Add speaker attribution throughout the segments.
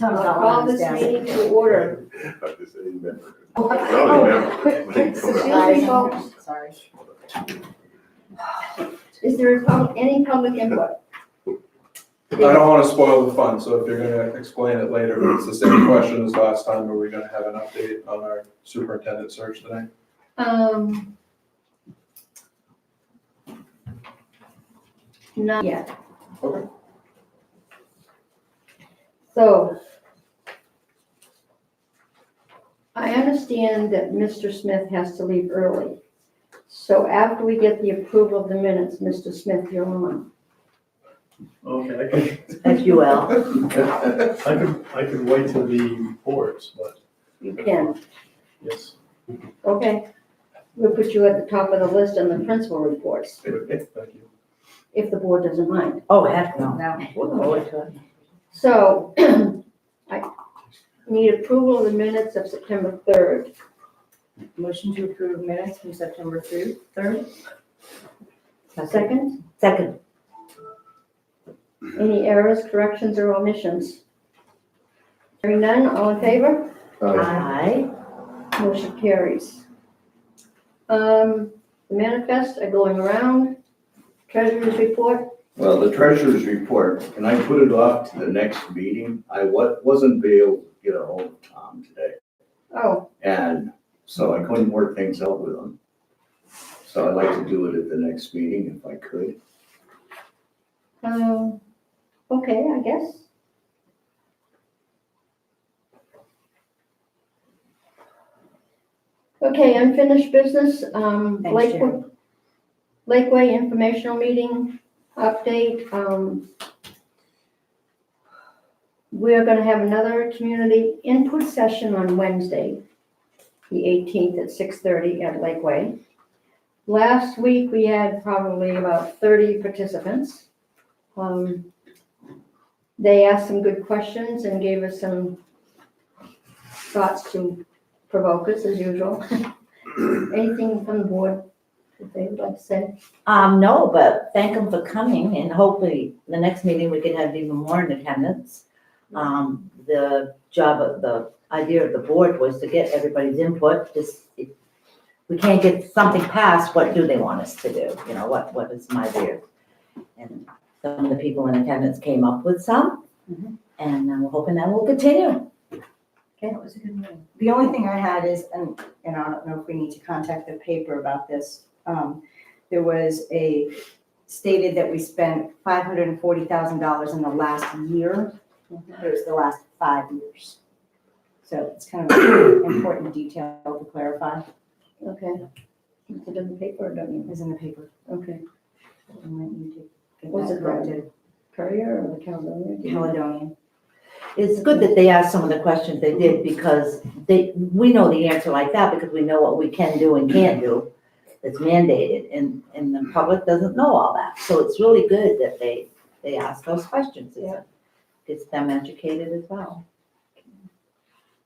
Speaker 1: I'll call this meeting to order.
Speaker 2: I'm just saying, member.
Speaker 1: Oh,
Speaker 2: Not a member.
Speaker 1: Excuse me, folks.
Speaker 3: Sorry.
Speaker 1: Is there any public input?
Speaker 4: I don't want to spoil the fun, so if you're gonna explain it later, but it's the same question as last time, are we gonna have an update on our superintendent search today?
Speaker 1: Not yet.
Speaker 4: Okay.
Speaker 1: So, I understand that Mr. Smith has to leave early. So after we get the approval of the minutes, Mr. Smith, you're on.
Speaker 5: Okay,
Speaker 3: As you will.
Speaker 5: I could wait till the reports, but
Speaker 1: You can,
Speaker 5: yes.
Speaker 1: okay? We'll put you at the top of the list on the principal reports,
Speaker 5: Thank you.
Speaker 1: if the board doesn't mind.
Speaker 3: Oh, heck no. Look forward to it.
Speaker 1: So, I need approval of the minutes of September 3rd.
Speaker 3: Motion to approve minutes from September 3rd.
Speaker 1: Second,
Speaker 3: Second.
Speaker 1: any errors, corrections, or omissions? Hearing none, all in favor?
Speaker 3: Aye.
Speaker 1: Motion carries. The manifests are going around. Treasurer's report,
Speaker 6: Well, the treasurer's report, can I put it off to the next meeting? I wasn't able to get a hold of Tom today,
Speaker 1: oh,
Speaker 6: and so I couldn't work things out with him. So I'd like to do it at the next meeting if I could.
Speaker 1: okay, I guess. Okay, unfinished business, Lakeway informational meeting update. We're gonna have another community input session on Wednesday, the 18th at 6:30 at Lakeway. Last week, we had probably about 30 participants. They asked some good questions and gave us some thoughts to provoke us as usual. Anything from the board that they would like to say?
Speaker 3: No, but thank them for coming, and hopefully the next meeting we can have even more in attendance. The idea of the board was to get everybody's input, just, if we can't get something passed, what do they want us to do? You know, what is my view? And some of the people in attendance came up with some, and I'm hoping that will continue.
Speaker 1: Okay, that was a good one.
Speaker 7: The only thing I had is, and I don't know if we need to contact the paper about this, there was stated that we spent $540,000 in the last year. It was the last 5 years. So it's kind of an important detail to clarify.
Speaker 1: Okay. Is it in the paper or don't
Speaker 7: It
Speaker 1: you?
Speaker 7: was in the paper.
Speaker 1: Okay.
Speaker 7: I might need to get
Speaker 1: Was
Speaker 7: that
Speaker 1: it
Speaker 7: corrected.
Speaker 1: Courier or the Caledonian?
Speaker 7: Caledonian.
Speaker 3: It's good that they asked some of the questions they did, because we know the answer like that, because we know what we can do and can't do. It's mandated, and the public doesn't know all that. So it's really good that they ask those questions. It gets them educated as well.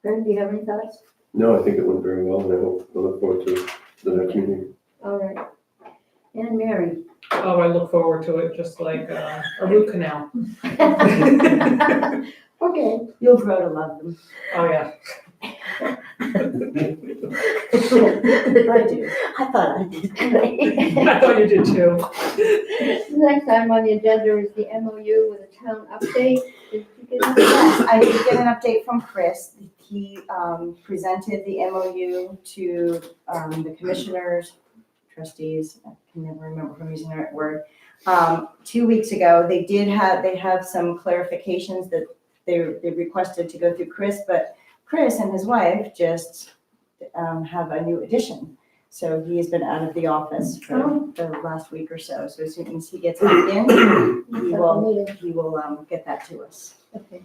Speaker 1: Brent, do you have any thoughts?
Speaker 2: No, I think it went very well, and I look forward to the next meeting.
Speaker 1: All right. And Mary?
Speaker 8: Oh, I look forward to it, just like a root canal.
Speaker 1: Okay.
Speaker 3: You'll grow to love them.
Speaker 8: Oh, yeah.
Speaker 3: I do. I thought I did great.
Speaker 8: I thought you did too.
Speaker 1: Next item on the agenda is the MOU with the town update. Did you get that?
Speaker 7: Yes, I did get an update from Chris. He presented the MOU to the commissioners, trustees, I can never remember if I'm using the right word. 2 weeks ago, they have some clarifications that they requested to go through Chris, but Chris and his wife just have a new addition. So he has been out of the office for the last week or so. So as soon as he gets back in, he will get that to us.
Speaker 1: Okay.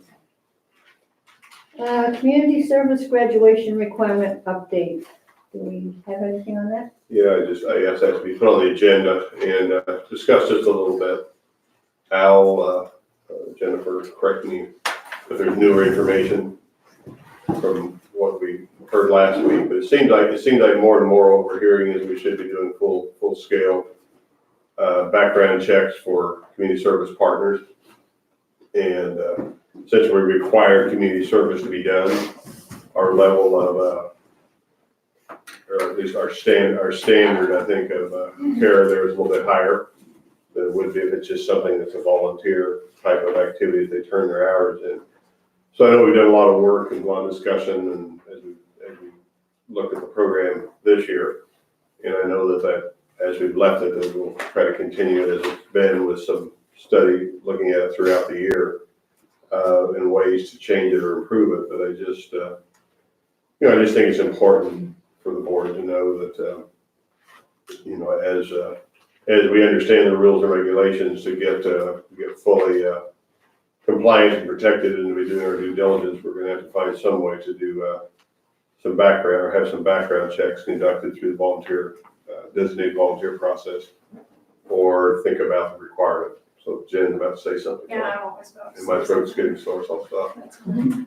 Speaker 1: Community service graduation requirement update. Do we have anything on that?
Speaker 2: Yeah, I asked that to be put on the agenda and discuss just a little bit. Al, Jennifer, correct me if there's newer information from what we heard last week, but it seems like more and more what we're hearing is we should be doing full scale background checks for community service partners. And since we require community service to be done, our level of, or at least our standard, I think, of care there is a little bit higher than it would be if it's just something that's a volunteer type of activity they turn their hours in. So I know we've done a lot of work and a lot of discussion and as we look at the program this year. And I know that as we've left it, that we'll try to continue it as it's been with some study looking at it throughout the year and ways to change it or improve it. But I just, I just think it's important for the board to know that, as we understand the rules and regulations to get fully compliant and protected and to be doing our due diligence, we're gonna have to find some way to do some background or have some background checks conducted through the volunteer, designated volunteer process, or think about the requirement. So Jen's about to say something.
Speaker 9: Yeah, I'm always about to
Speaker 2: And my
Speaker 9: say
Speaker 2: throat's getting sore, so I'll stop.
Speaker 9: That's fine.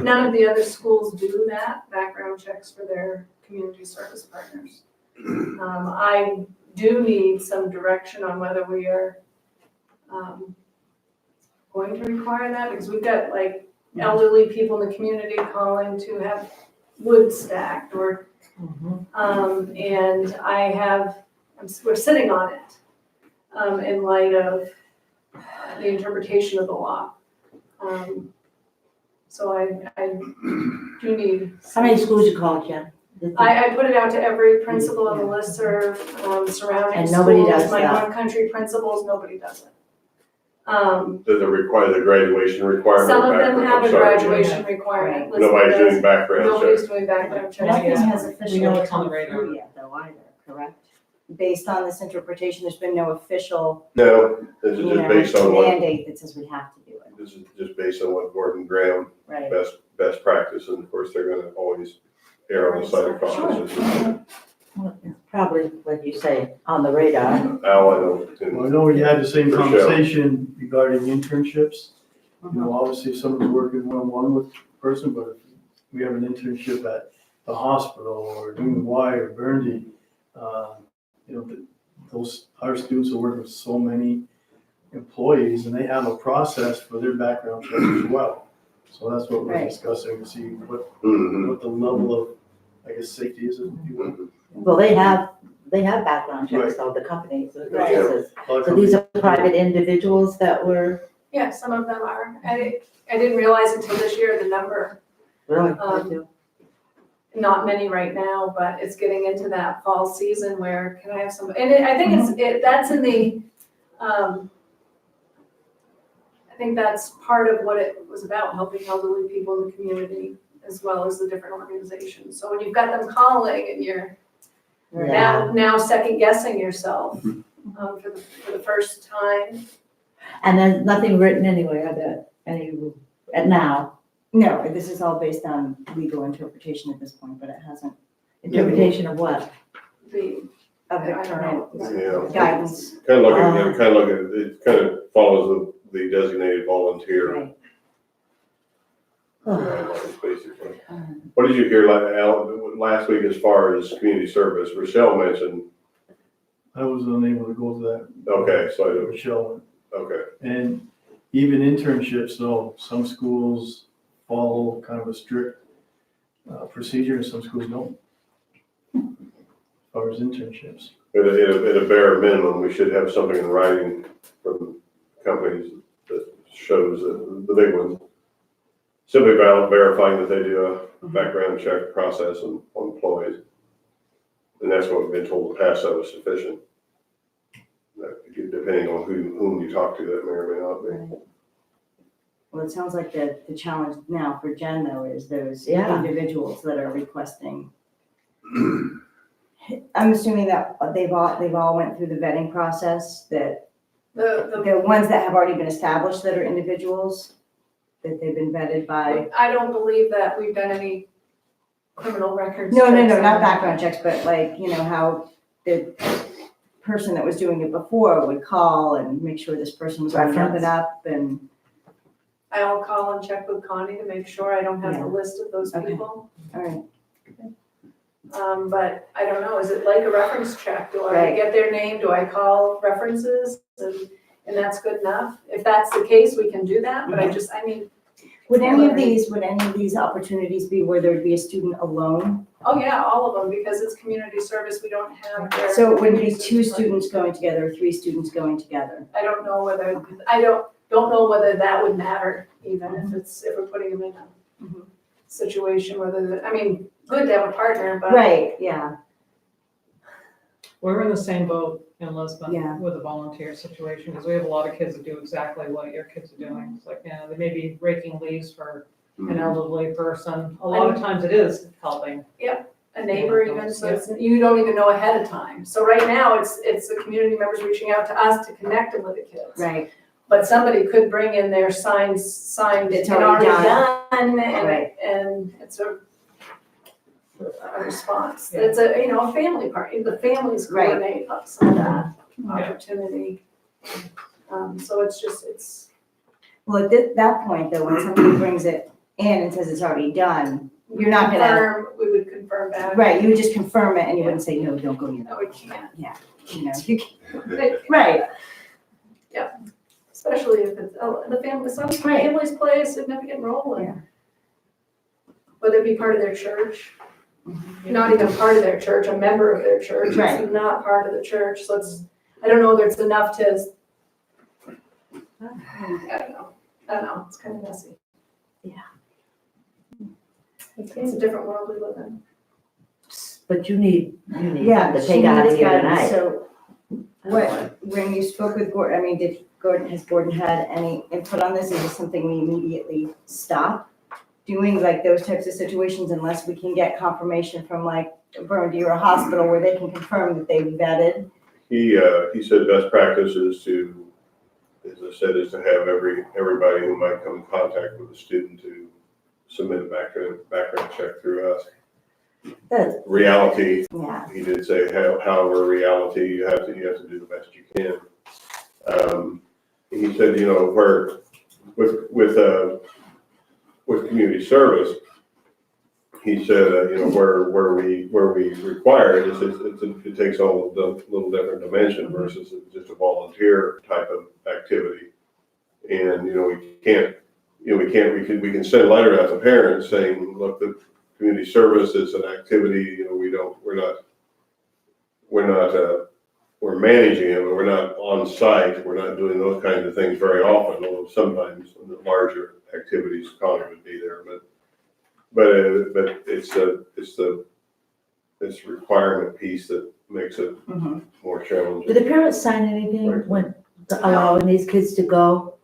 Speaker 9: None of the other schools do that, background checks for their community service partners. I do need some direction on whether we are going to require that, because we've got like elderly people in the community calling to have wood stacked or, and we're sitting on it in light of the interpretation of the law. So I do need.
Speaker 3: How many schools you call, Jen?
Speaker 9: I put it out to every principal on the listserv, surrounding
Speaker 3: And nobody
Speaker 9: schools,
Speaker 3: does
Speaker 9: my
Speaker 3: that.
Speaker 9: one country principals, nobody does it.
Speaker 2: Does it require the graduation requirement?
Speaker 9: Some of them
Speaker 2: background?
Speaker 9: have
Speaker 2: I'm
Speaker 9: a
Speaker 2: sorry,
Speaker 9: graduation requirement. listed
Speaker 2: Nobody's
Speaker 9: as-
Speaker 2: doing background
Speaker 9: Nobody's
Speaker 2: checks.
Speaker 9: doing background checks.
Speaker 7: Nothing
Speaker 9: yet.
Speaker 7: has
Speaker 8: We know
Speaker 7: officially
Speaker 8: it's on
Speaker 7: come
Speaker 8: the radar.
Speaker 7: through yet though either, correct? Based on this interpretation, there's been no official,
Speaker 2: No, this is
Speaker 7: you
Speaker 2: just based on
Speaker 7: know,
Speaker 2: what,
Speaker 7: mandate that says we have to do it,
Speaker 2: this is just based on what Gordon Graham
Speaker 7: right?
Speaker 2: best practice, and of course, they're gonna always err on the side of caution.
Speaker 3: Probably, like you say, on the radar.
Speaker 2: Al, I know,
Speaker 5: Well, I know we had the same
Speaker 2: For sure.
Speaker 5: conversation regarding internships. You know, obviously, if someone's working one-on-one with a person, but if we have an internship at the hospital or doing Y or Burndy, our students are working with so many employees and they have a process for their background checks as well. So that's what we're
Speaker 7: Right.
Speaker 5: discussing to see what
Speaker 2: Mhm.
Speaker 5: the level of, I guess, safety is. If you will.
Speaker 3: Well, they have background checks, though, the companies, the
Speaker 7: Right.
Speaker 3: businesses.
Speaker 5: A lot of
Speaker 3: So these are
Speaker 5: companies-
Speaker 3: private individuals that were,
Speaker 9: Yeah, some of them are. I didn't realize until this year the number.
Speaker 3: really,
Speaker 9: Not many right now, but it's getting into that fall season where can I have some, and I think that's in the, I think that's part of what it was about, helping elderly people in the community as well as the different organizations. So when you've got them calling and you're
Speaker 3: yeah.
Speaker 9: now second guessing yourself for the first time.
Speaker 3: And there's nothing written anywhere now,
Speaker 7: No, this is all based on legal interpretation at this point, but it hasn't,
Speaker 3: interpretation of what?
Speaker 9: The,
Speaker 7: of the
Speaker 9: I don't
Speaker 7: current
Speaker 9: know.
Speaker 2: Yeah.
Speaker 7: guidance.
Speaker 2: Kind of look at, it kind of follows the designated volunteer
Speaker 7: Right.
Speaker 2: guidelines, basically. What did you hear, Al, last week as far as community service? Rochelle mentioned,
Speaker 5: I was unable to go to that.
Speaker 2: okay, so I don't,
Speaker 5: Michelle,
Speaker 2: okay.
Speaker 5: and even internships, though, some schools follow kind of a strict procedure and some schools don't. As far as internships.
Speaker 2: At a bare minimum, we should have something in writing from companies that shows that the big ones, simply verifying that they do a background check process on employees. And that's what we've been told in the past, that was sufficient. Depending on whom you talk to, that may or may not be.
Speaker 7: Well, it sounds like the challenge now for Jen though is those
Speaker 3: Yeah.
Speaker 7: individuals that are requesting. I'm assuming that they've all went through the vetting process, that the ones that have already been established that are individuals, that they've been vetted by.
Speaker 9: I don't believe that we've done any criminal records.
Speaker 7: No,
Speaker 9: checks on
Speaker 7: not
Speaker 9: them.
Speaker 7: background checks, but like, you know, how the person that was doing it before would call and make sure this person was on
Speaker 3: Reference.
Speaker 7: it up and.
Speaker 9: I'll call and check with Connie to make sure I don't have
Speaker 7: Yeah.
Speaker 9: the list of those
Speaker 7: Okay.
Speaker 9: people.
Speaker 7: All right,
Speaker 9: But I don't know, is it like a reference check? Do I
Speaker 7: Right.
Speaker 9: get their name? Do I call references? And and that's good enough. If that's the case, we can do that, but I mean,
Speaker 7: Would any of these opportunities be where there'd be a student alone?
Speaker 9: oh yeah, all of them, because it's community service, we don't have their.
Speaker 7: So it would be
Speaker 9: community
Speaker 7: two
Speaker 9: service
Speaker 7: students going together, or three students going together?
Speaker 9: I don't know whether, I don't know whether that would matter even if we're putting them in a
Speaker 7: Mhm.
Speaker 9: situation I mean, good to have a partner, but.
Speaker 7: Right, yeah,
Speaker 8: We're in the same boat in Lisbon
Speaker 7: Yeah.
Speaker 8: with the volunteer situation, because we have a lot of kids that do exactly what your kids are doing. It's like, they may be raking leaves for an elderly person. A lot of times it is helping.
Speaker 9: A neighbor even, so it's, you don't even know ahead of time. So right now, it's the community members reaching out to us to connect them with the kids.
Speaker 7: right,
Speaker 9: But somebody could bring in their signed
Speaker 7: It's
Speaker 9: and
Speaker 7: already
Speaker 9: done,
Speaker 7: Right.
Speaker 9: and it's a response.
Speaker 8: Yeah.
Speaker 9: It's a family party, the families
Speaker 7: Right.
Speaker 9: coordinate some of that opportunity. So it's,
Speaker 7: well, at that point though, when somebody brings it in and says it's already done, you're not gonna,
Speaker 9: we would confirm back.
Speaker 7: right, you would just confirm it and you wouldn't say, no, don't go near
Speaker 9: No, we can't.
Speaker 7: that, you know, you can't, right,
Speaker 9: Especially if it's, the family, some families play a significant role in.
Speaker 7: Yeah.
Speaker 9: Whether it be part of their church, not even part of their church, a member of their church,
Speaker 7: Right.
Speaker 9: it's not part of the church, so it's, I don't know whether it's enough to. I don't know, it's kind of messy. It's a different world we live in.
Speaker 3: But you need
Speaker 7: yeah.
Speaker 3: something to
Speaker 7: she
Speaker 3: take out of
Speaker 7: needs
Speaker 3: here
Speaker 7: guidance.
Speaker 3: tonight.
Speaker 7: So when you spoke with Gordon, I mean, has Gordon had any input on this? Is this something we immediately stop doing, like those types of situations, unless we can get confirmation from like Burndy or a hospital where they can confirm that they've vetted?
Speaker 2: He said best practice is to, as I said, is to have everybody who might come in contact with a student to submit a background check through us.
Speaker 3: Good.
Speaker 2: Reality,
Speaker 7: Yeah,
Speaker 2: he did say, however, reality, you have to do the best you can. He said, where, with community service, he said, where we require it, it takes a little different dimension versus just a volunteer type of activity. And, we can send a letter out to parents saying, look, the community service is an activity, we're managing it, but we're not on site, we're not doing those kinds of things very often, although sometimes in the larger activities, Connie would be there, but it's the requirement piece that makes it
Speaker 7: mhm.
Speaker 2: more
Speaker 3: Do
Speaker 2: challenging.
Speaker 3: the parents sign anything when allowing these kids to go?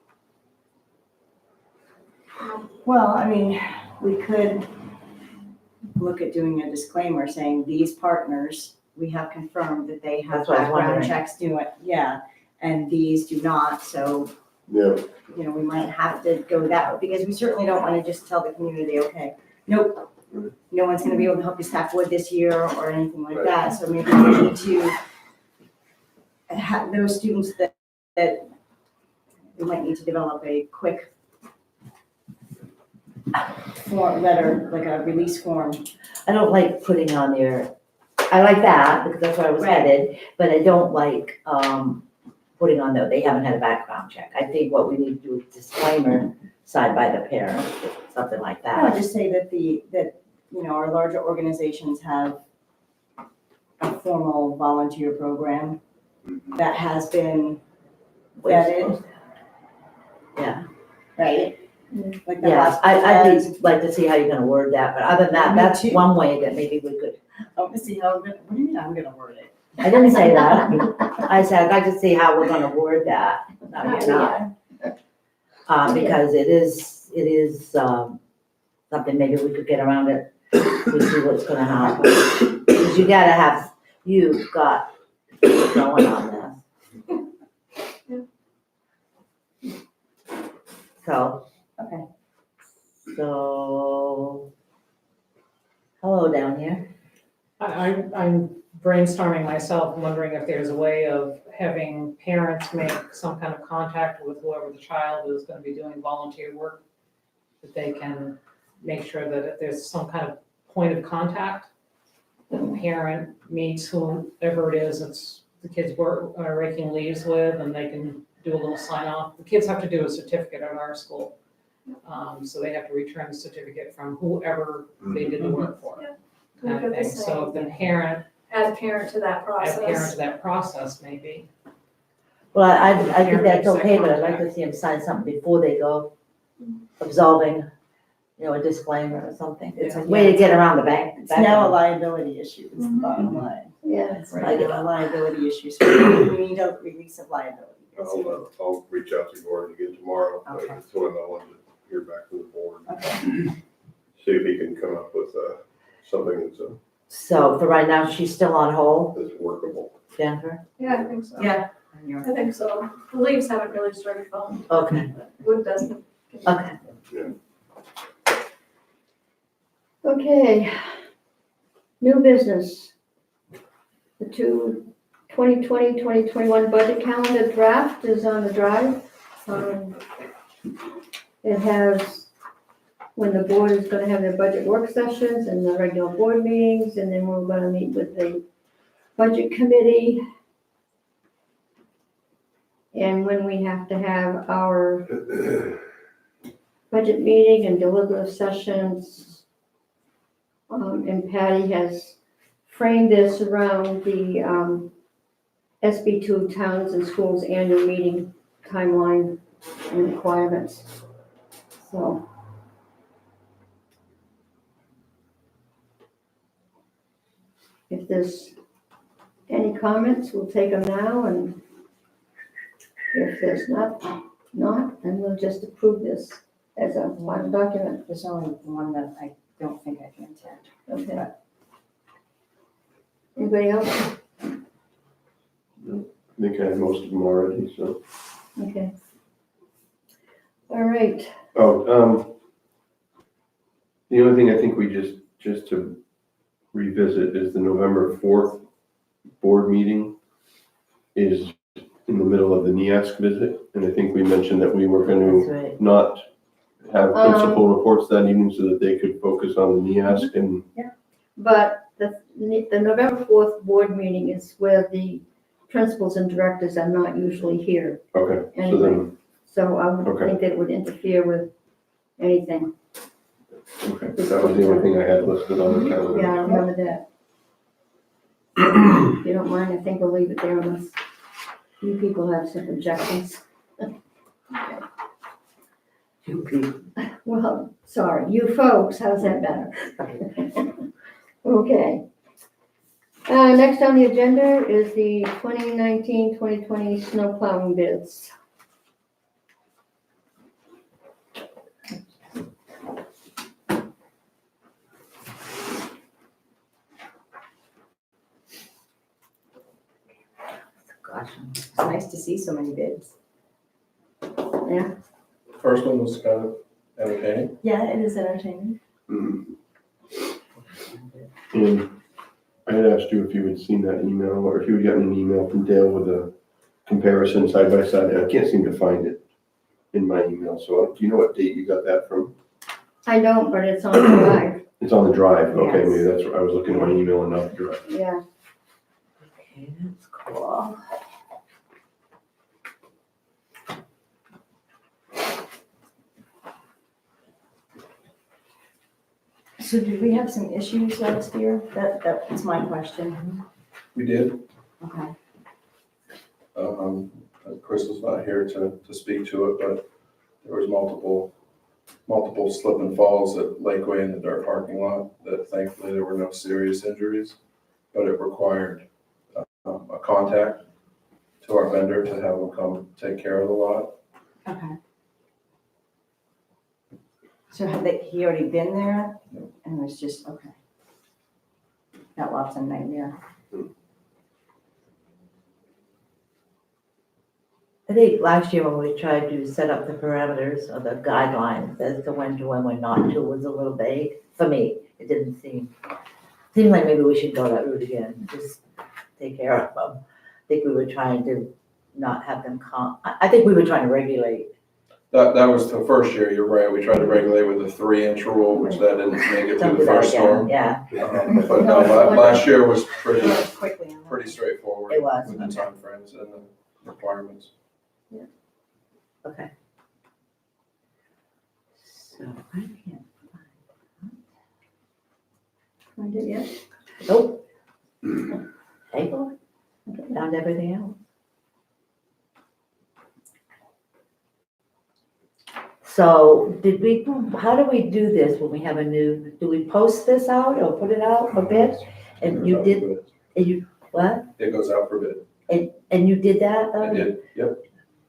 Speaker 7: Well, I mean, we could look at doing a disclaimer saying these partners, we have confirmed that they have
Speaker 3: That's what I was
Speaker 7: background
Speaker 3: wondering.
Speaker 7: checks doing, yeah, and these do not, so,
Speaker 2: Yeah,
Speaker 7: we might have to go that way, because we certainly don't wanna just tell the community, okay, nope, no one's gonna be able to help you stack wood this year or anything like that, so maybe we need to have those students that we might need to develop a quick form, letter, like a release form.
Speaker 3: I don't like putting on there, I like that, because that's where I was
Speaker 7: Right.
Speaker 3: headed, but I don't like, putting on there, they haven't had a background check. I think what we need to do is disclaimer, signed by the parent, something like
Speaker 7: I
Speaker 3: that.
Speaker 7: just say that our larger organizations have a formal volunteer program that has been vetted,
Speaker 3: Yeah,
Speaker 7: right? Like the
Speaker 3: yeah,
Speaker 7: hospital
Speaker 3: I'd
Speaker 7: has.
Speaker 3: be, like to see how you're gonna word that, but other than that,
Speaker 7: Me
Speaker 3: that's
Speaker 7: too.
Speaker 3: one way that maybe we could.
Speaker 7: I want to see how, what do you mean I'm gonna word it?
Speaker 3: I didn't say that, I said, I'd like to see how we're gonna word that. No, you're not. Because it is, something maybe we could get around it, we see what's gonna happen. Because you've got going on this. So.
Speaker 7: Okay.
Speaker 3: So. Hello down here.
Speaker 8: I'm brainstorming myself, wondering if there's a way of having parents make some kind of contact with whoever the child is gonna be doing volunteer work, that they can make sure that if there's some kind of point of contact, that the parent meets whoever it is, it's the kids are raking leaves with, and they can do a little sign off. The kids have to do a certificate at our school. So they have to return the certificate from whoever they did the work for.
Speaker 9: Yeah.
Speaker 8: Kind of thing. So if the parent,
Speaker 9: Add a parent to that
Speaker 8: add parent
Speaker 9: process.
Speaker 8: to that process maybe.
Speaker 3: Well, I think
Speaker 8: Parent
Speaker 3: that's
Speaker 8: makes that
Speaker 3: okay, but I'd like to
Speaker 8: contact.
Speaker 3: see them sign something before they go, absolving, a disclaimer or something. It's a
Speaker 8: Yeah.
Speaker 3: way to get around the bank.
Speaker 7: It's now a liability issue, is the bottom line.
Speaker 1: Yeah.
Speaker 7: It's
Speaker 3: Right.
Speaker 7: now a liability issue, so we need a release of liability.
Speaker 2: I'll reach out to Gordon again tomorrow.
Speaker 7: Okay.
Speaker 2: That's when I wanted to hear back from the board.
Speaker 7: Okay.
Speaker 2: See if he can come up with something
Speaker 3: So for right now, she's still on hold,
Speaker 2: that's workable.
Speaker 3: Jennifer?
Speaker 9: Yeah, I think so.
Speaker 7: Yeah.
Speaker 9: I think so. The leaves haven't really started falling.
Speaker 3: Okay,
Speaker 9: Wood doesn't.
Speaker 3: okay.
Speaker 1: Okay. New business. The 2020-2021 budget calendar draft is on the drive. It has when the board is gonna have their budget work sessions and the regular board meetings, and then we're gonna meet with the budget committee. And when we have to have our budget meeting and deliberative sessions. And Patty has framed this around the SB2 Towns and Schools Annual Meeting timeline and requirements. So. If there's any comments, we'll take them now, and if there's not, then we'll just approve this as a final document.
Speaker 7: There's only one that I don't think I can attend.
Speaker 1: Okay. Anybody else?
Speaker 2: I think I have most of them already, so.
Speaker 1: Okay. All right.
Speaker 2: Oh, the only thing I think we just to revisit is the November 4th board meeting is in the middle of the NEASC visit. And I think we mentioned that we were going
Speaker 3: That's
Speaker 2: to
Speaker 3: right.
Speaker 2: not have principal reports that evening so that they could focus on the NEASC and
Speaker 1: But the November 4th board meeting is where the principals and directors are not usually here.
Speaker 2: okay, so then,
Speaker 1: So I would
Speaker 2: Okay.
Speaker 1: think that it would interfere with anything.
Speaker 2: okay, that was the only thing I had listed on the calendar.
Speaker 1: Yeah, I remember that. If you don't mind, I think we'll leave it there unless you people have some objections.
Speaker 3: You people.
Speaker 1: Well, sorry, you folks, how's that better? Okay. Next on the agenda is the 2019-2020 snow plowing bids.
Speaker 3: Gosh.
Speaker 7: It's nice to see so many bids.
Speaker 1: Yeah,
Speaker 4: First one was kind of entertaining.
Speaker 7: Yeah, it is entertaining.
Speaker 2: Mhm. And I had asked you if you had seen that email, or if you had gotten an email from Dale with a comparison side by side, and I can't seem to find it in my email, so do you know what date you got that from?
Speaker 1: I don't, but it's on the drive,
Speaker 2: It's on the drive, okay,
Speaker 3: Yes.
Speaker 2: maybe that's, I was looking at my email and not the drive.
Speaker 1: yeah.
Speaker 3: Okay, that's cool.
Speaker 7: So did we have some issues last year? That's my question.
Speaker 4: We did.
Speaker 7: Okay.
Speaker 4: Chris was not here to speak to it, but there was multiple slip and falls at Lakeway in the dirt parking lot that thankfully there were no serious injuries, but it required a contact to our vendor to have them come take care of the lot.
Speaker 7: Okay. So had he already been there and was just, okay. That lot's a nightmare.
Speaker 3: I think last year when we tried to set up the parameters or the guidelines as to when we're not to was a little vague. For me, it didn't seemed like maybe we should go that route again, just take care of them. I think we were trying to not have them I think we were trying to regulate.
Speaker 4: That was the first year, you're right. We tried to regulate with a 3-inch rule, which that didn't make it
Speaker 3: Don't
Speaker 4: through
Speaker 3: do
Speaker 4: the
Speaker 3: that
Speaker 4: first
Speaker 3: again,
Speaker 4: storm.
Speaker 3: yeah,
Speaker 4: But no, last year was pretty
Speaker 7: Quickly on that.
Speaker 4: straightforward.
Speaker 3: It was,
Speaker 4: With the timeframes and the requirements.
Speaker 3: Okay. So I can't
Speaker 1: Find it yet?
Speaker 3: Nope. Table, found everything else. So how do we do this when we have do we post this out or put it out for bid? And you did, what?
Speaker 4: It goes out for bid.
Speaker 3: And you did that?
Speaker 4: I did, yep.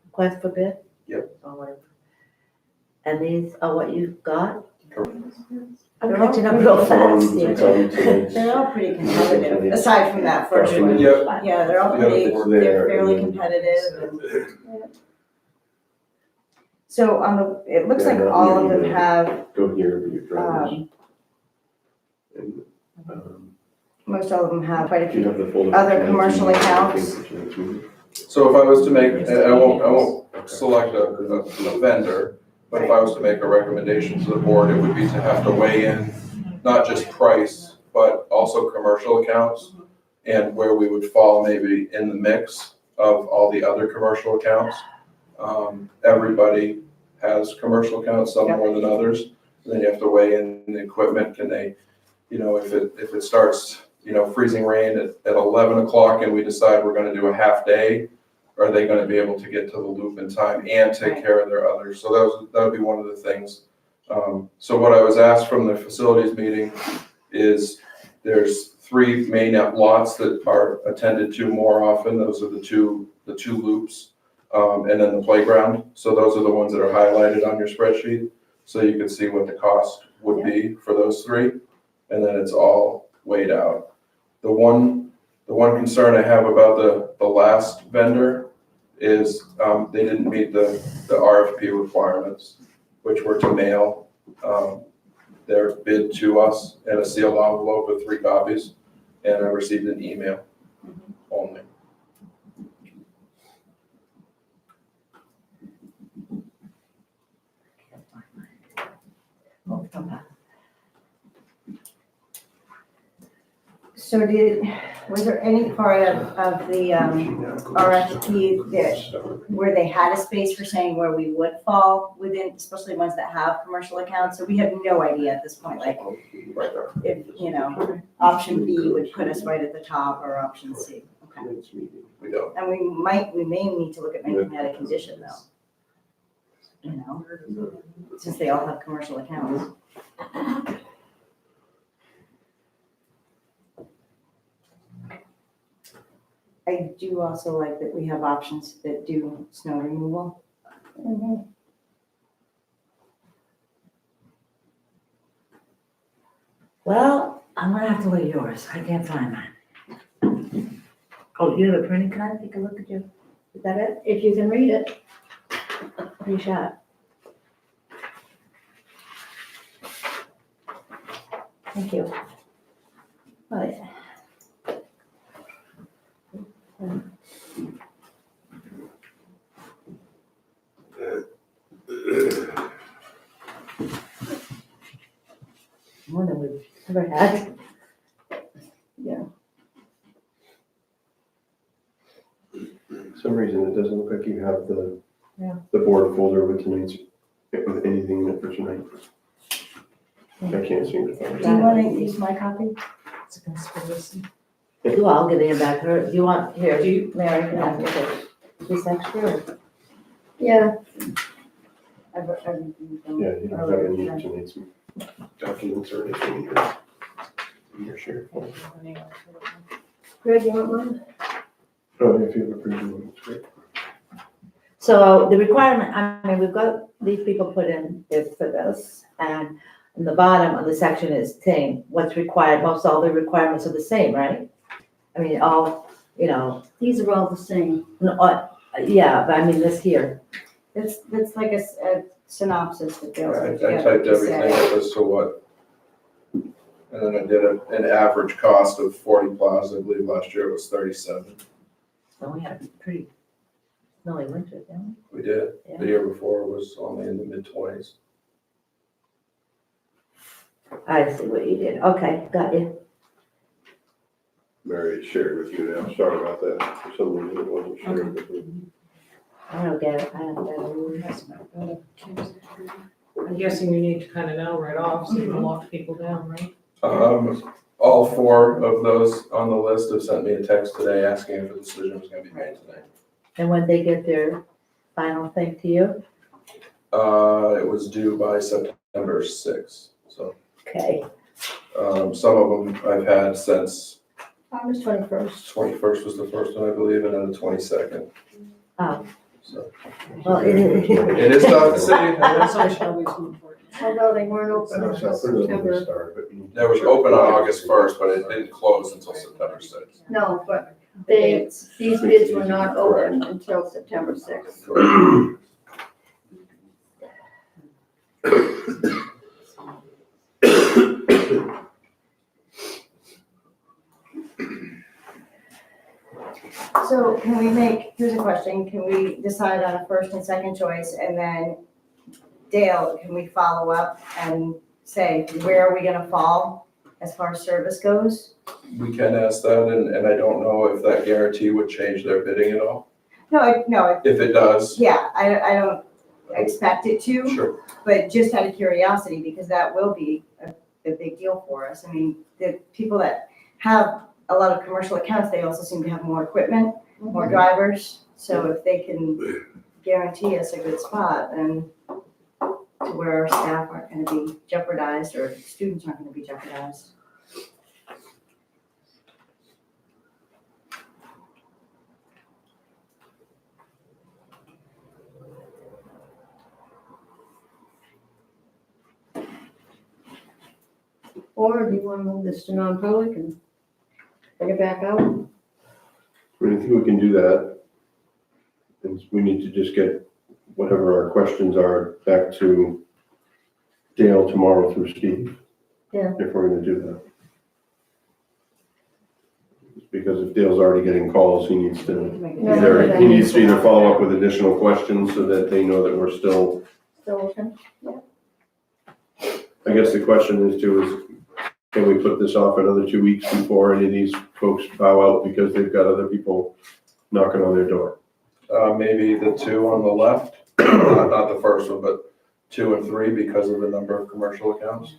Speaker 3: Request for bid?
Speaker 4: Yep.
Speaker 3: Or whatever. And these are what you've got? I'm
Speaker 1: They're all
Speaker 3: catching up real fast.
Speaker 6: It's on tonight's-
Speaker 7: They're all pretty competitive, aside from that first
Speaker 6: Yeah.
Speaker 7: one.
Speaker 4: Yep.
Speaker 7: Yeah, they're all
Speaker 4: Yeah,
Speaker 7: pretty,
Speaker 6: it's
Speaker 7: they're
Speaker 6: there,
Speaker 7: fairly
Speaker 6: and then-
Speaker 7: competitive. So on the, it looks like all of them have,
Speaker 6: Go here with your drivers.
Speaker 7: um,
Speaker 6: And,
Speaker 7: most all of them have quite a
Speaker 6: do you
Speaker 7: few.
Speaker 6: have the folder?
Speaker 7: Other commercial accounts?
Speaker 4: So if I was to make, I won't select a vendor, but if I was to make a recommendation to the board, it would be to have to weigh in, not just price, but also commercial accounts, and where we would fall maybe in the mix of all the other commercial accounts. Everybody has commercial accounts, some more than others. And then you have to weigh in the equipment, can they, if it starts, freezing rain at 11 o'clock and we decide we're gonna do a half day, are they gonna be able to get to the loop in time and take
Speaker 7: Right.
Speaker 4: care of their others? So that would be one of the things. So what I was asked from the facilities meeting is there's 3 main lots that are attended to more often. Those are the two loops, and then the playground. So those are the ones that are highlighted on your spreadsheet. So you can see what the cost would be for those 3. And then it's all weighed out. The one concern I have about the last vendor is they didn't meet the RFP requirements, which were to mail their bid to us in a sealed envelope with 3 copies, and I received an email only.
Speaker 3: Oh, come back.
Speaker 7: So was there any part of the RFP where they had a space for saying where we would fall within, especially ones that have commercial accounts? So we have no idea at this point, like,
Speaker 6: Right there.
Speaker 7: if, option B would put us right at the top or option C. Okay.
Speaker 6: Next meeting.
Speaker 4: We don't.
Speaker 7: And we may need to look at making that a condition though. Since they all have commercial accounts. I do also like that we have options that do snow removal.
Speaker 3: Well, I'm gonna have to look at yours. I can't find mine. Oh, you have a printing? Can I take a look at you? Is that it?
Speaker 1: If you can read it.
Speaker 3: Pretty shot. Thank you. Oh, yeah. More than we've ever had.
Speaker 2: For some reason, it doesn't look like you have the
Speaker 8: Yeah.
Speaker 2: the board folder with tonight's, with anything in it for tonight. I can't seem to find
Speaker 7: Do you want to use my copy?
Speaker 8: It's a conspiracy.
Speaker 3: I'll give it back. Do you want, here,
Speaker 8: Do you,
Speaker 3: Mary, can I get it? This extra? or-
Speaker 1: Yeah,
Speaker 7: I've reviewed them
Speaker 2: Yeah, you don't have
Speaker 7: earlier
Speaker 2: any
Speaker 7: today.
Speaker 2: of tonight's documents or anything in your share folder.
Speaker 1: Greg, you want one?
Speaker 2: Oh, if you have a printed one, it's great.
Speaker 3: So the requirement, we've got these people put in this for this, and in the bottom of the section is saying what's required, most all the requirements are the same, right? All,
Speaker 1: These are all the same.
Speaker 3: yeah, but this here,
Speaker 7: That's like a synopsis that they'll
Speaker 4: I
Speaker 7: put together
Speaker 4: typed
Speaker 7: to
Speaker 4: everything
Speaker 7: say.
Speaker 4: up as to what, and then I did an average cost of 40 plows. I believe last year it was 37.
Speaker 3: so we had a pretty snowy winter, didn't
Speaker 4: We did.
Speaker 3: we?
Speaker 4: The year before was only in the mid-20s.
Speaker 3: I see what you did, okay, got you.
Speaker 2: Mary shared with you now, sorry about that, for some reason it wasn't shared with me.
Speaker 3: I don't get it, I don't get it.
Speaker 8: I'm guessing you need to kind of know right off, so you don't lock people down, right?
Speaker 4: All four of those on the list have sent me a text today asking if a decision was gonna be made today.
Speaker 3: And when they get their final thing to you,
Speaker 4: It was due by September 6th, so,
Speaker 3: okay,
Speaker 4: some of them I've had since
Speaker 1: August 21st.
Speaker 4: 21st was the first one, I believe, and then the 22nd.
Speaker 3: Oh.
Speaker 4: So,
Speaker 3: well, it is.
Speaker 4: it is tough to see.
Speaker 8: That's always important.
Speaker 1: Although they weren't open
Speaker 2: That's
Speaker 1: until
Speaker 2: not for the
Speaker 1: September.
Speaker 2: start, but you-
Speaker 4: It was open on August 1st, but it didn't close until September 6th.
Speaker 1: No, but these bids were not open until September 6th.
Speaker 7: So can we make, here's a question, can we decide on a first and second choice, and then Dale, can we follow up and say, where are we gonna fall as far as service goes?
Speaker 4: We can ask that, and I don't know if that guarantee would change their bidding at all.
Speaker 7: No,
Speaker 4: If it does,
Speaker 7: yeah, I don't expect it to,
Speaker 4: sure.
Speaker 7: but just out of curiosity, because that will be a big deal for us. I mean, the people that have a lot of commercial accounts, they also seem to have more equipment, more drivers. So if they can guarantee us a good spot, then to where our staff aren't gonna be jeopardized, or students aren't gonna be jeopardized.
Speaker 1: Or do you want to move this to non-public and bring it back out?
Speaker 2: I think we can do that. And we need to just get whatever our questions are back to Dale tomorrow through Steve.
Speaker 1: Yeah.
Speaker 2: If we're gonna do that. Because if Dale's already getting calls, he needs to either follow up with additional questions so that they know that we're still,
Speaker 1: Still open?
Speaker 2: I guess the question is can we put this off another 2 weeks before any of these folks bow out because they've got other people knocking on their door?
Speaker 4: Maybe the two on the left, not the first one, but 2 and 3 because of the number of commercial accounts.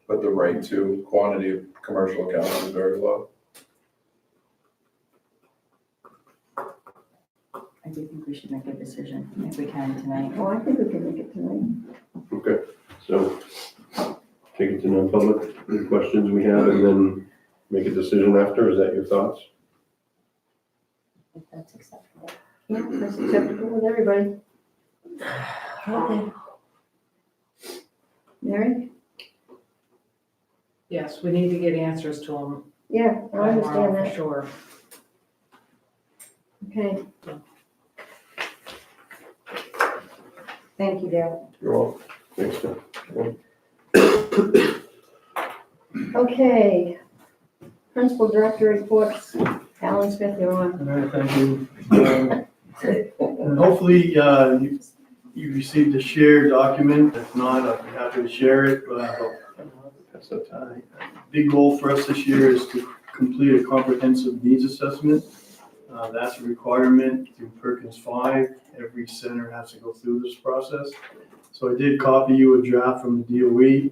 Speaker 4: But the rate to quantity of commercial accounts is very low.
Speaker 7: I do think we should make a decision if we can tonight.
Speaker 1: Oh, I think we can make it tonight.
Speaker 2: Okay, so take it to non-public, any questions we have, and then make a decision after, is that your thoughts?
Speaker 3: If that's acceptable.
Speaker 1: Yeah, that's acceptable with everybody.
Speaker 3: Okay.
Speaker 1: Mary?
Speaker 8: Yes, we need to get answers to them
Speaker 1: Yeah, I understand
Speaker 8: tomorrow for
Speaker 1: that.
Speaker 8: sure.
Speaker 1: Okay,
Speaker 7: Thank you, Dale.
Speaker 2: You're welcome. Thanks, John.
Speaker 1: okay. Principal Director reports. Alan Smith, you're on.
Speaker 5: All right, thank you. And hopefully, you received a shared document. If not, I'd be happy to share it, but that's a big goal for us this year is to complete a comprehensive needs assessment. That's a requirement through Perkins 5. Every center has to go through this process. So I did copy you a draft from the DOE.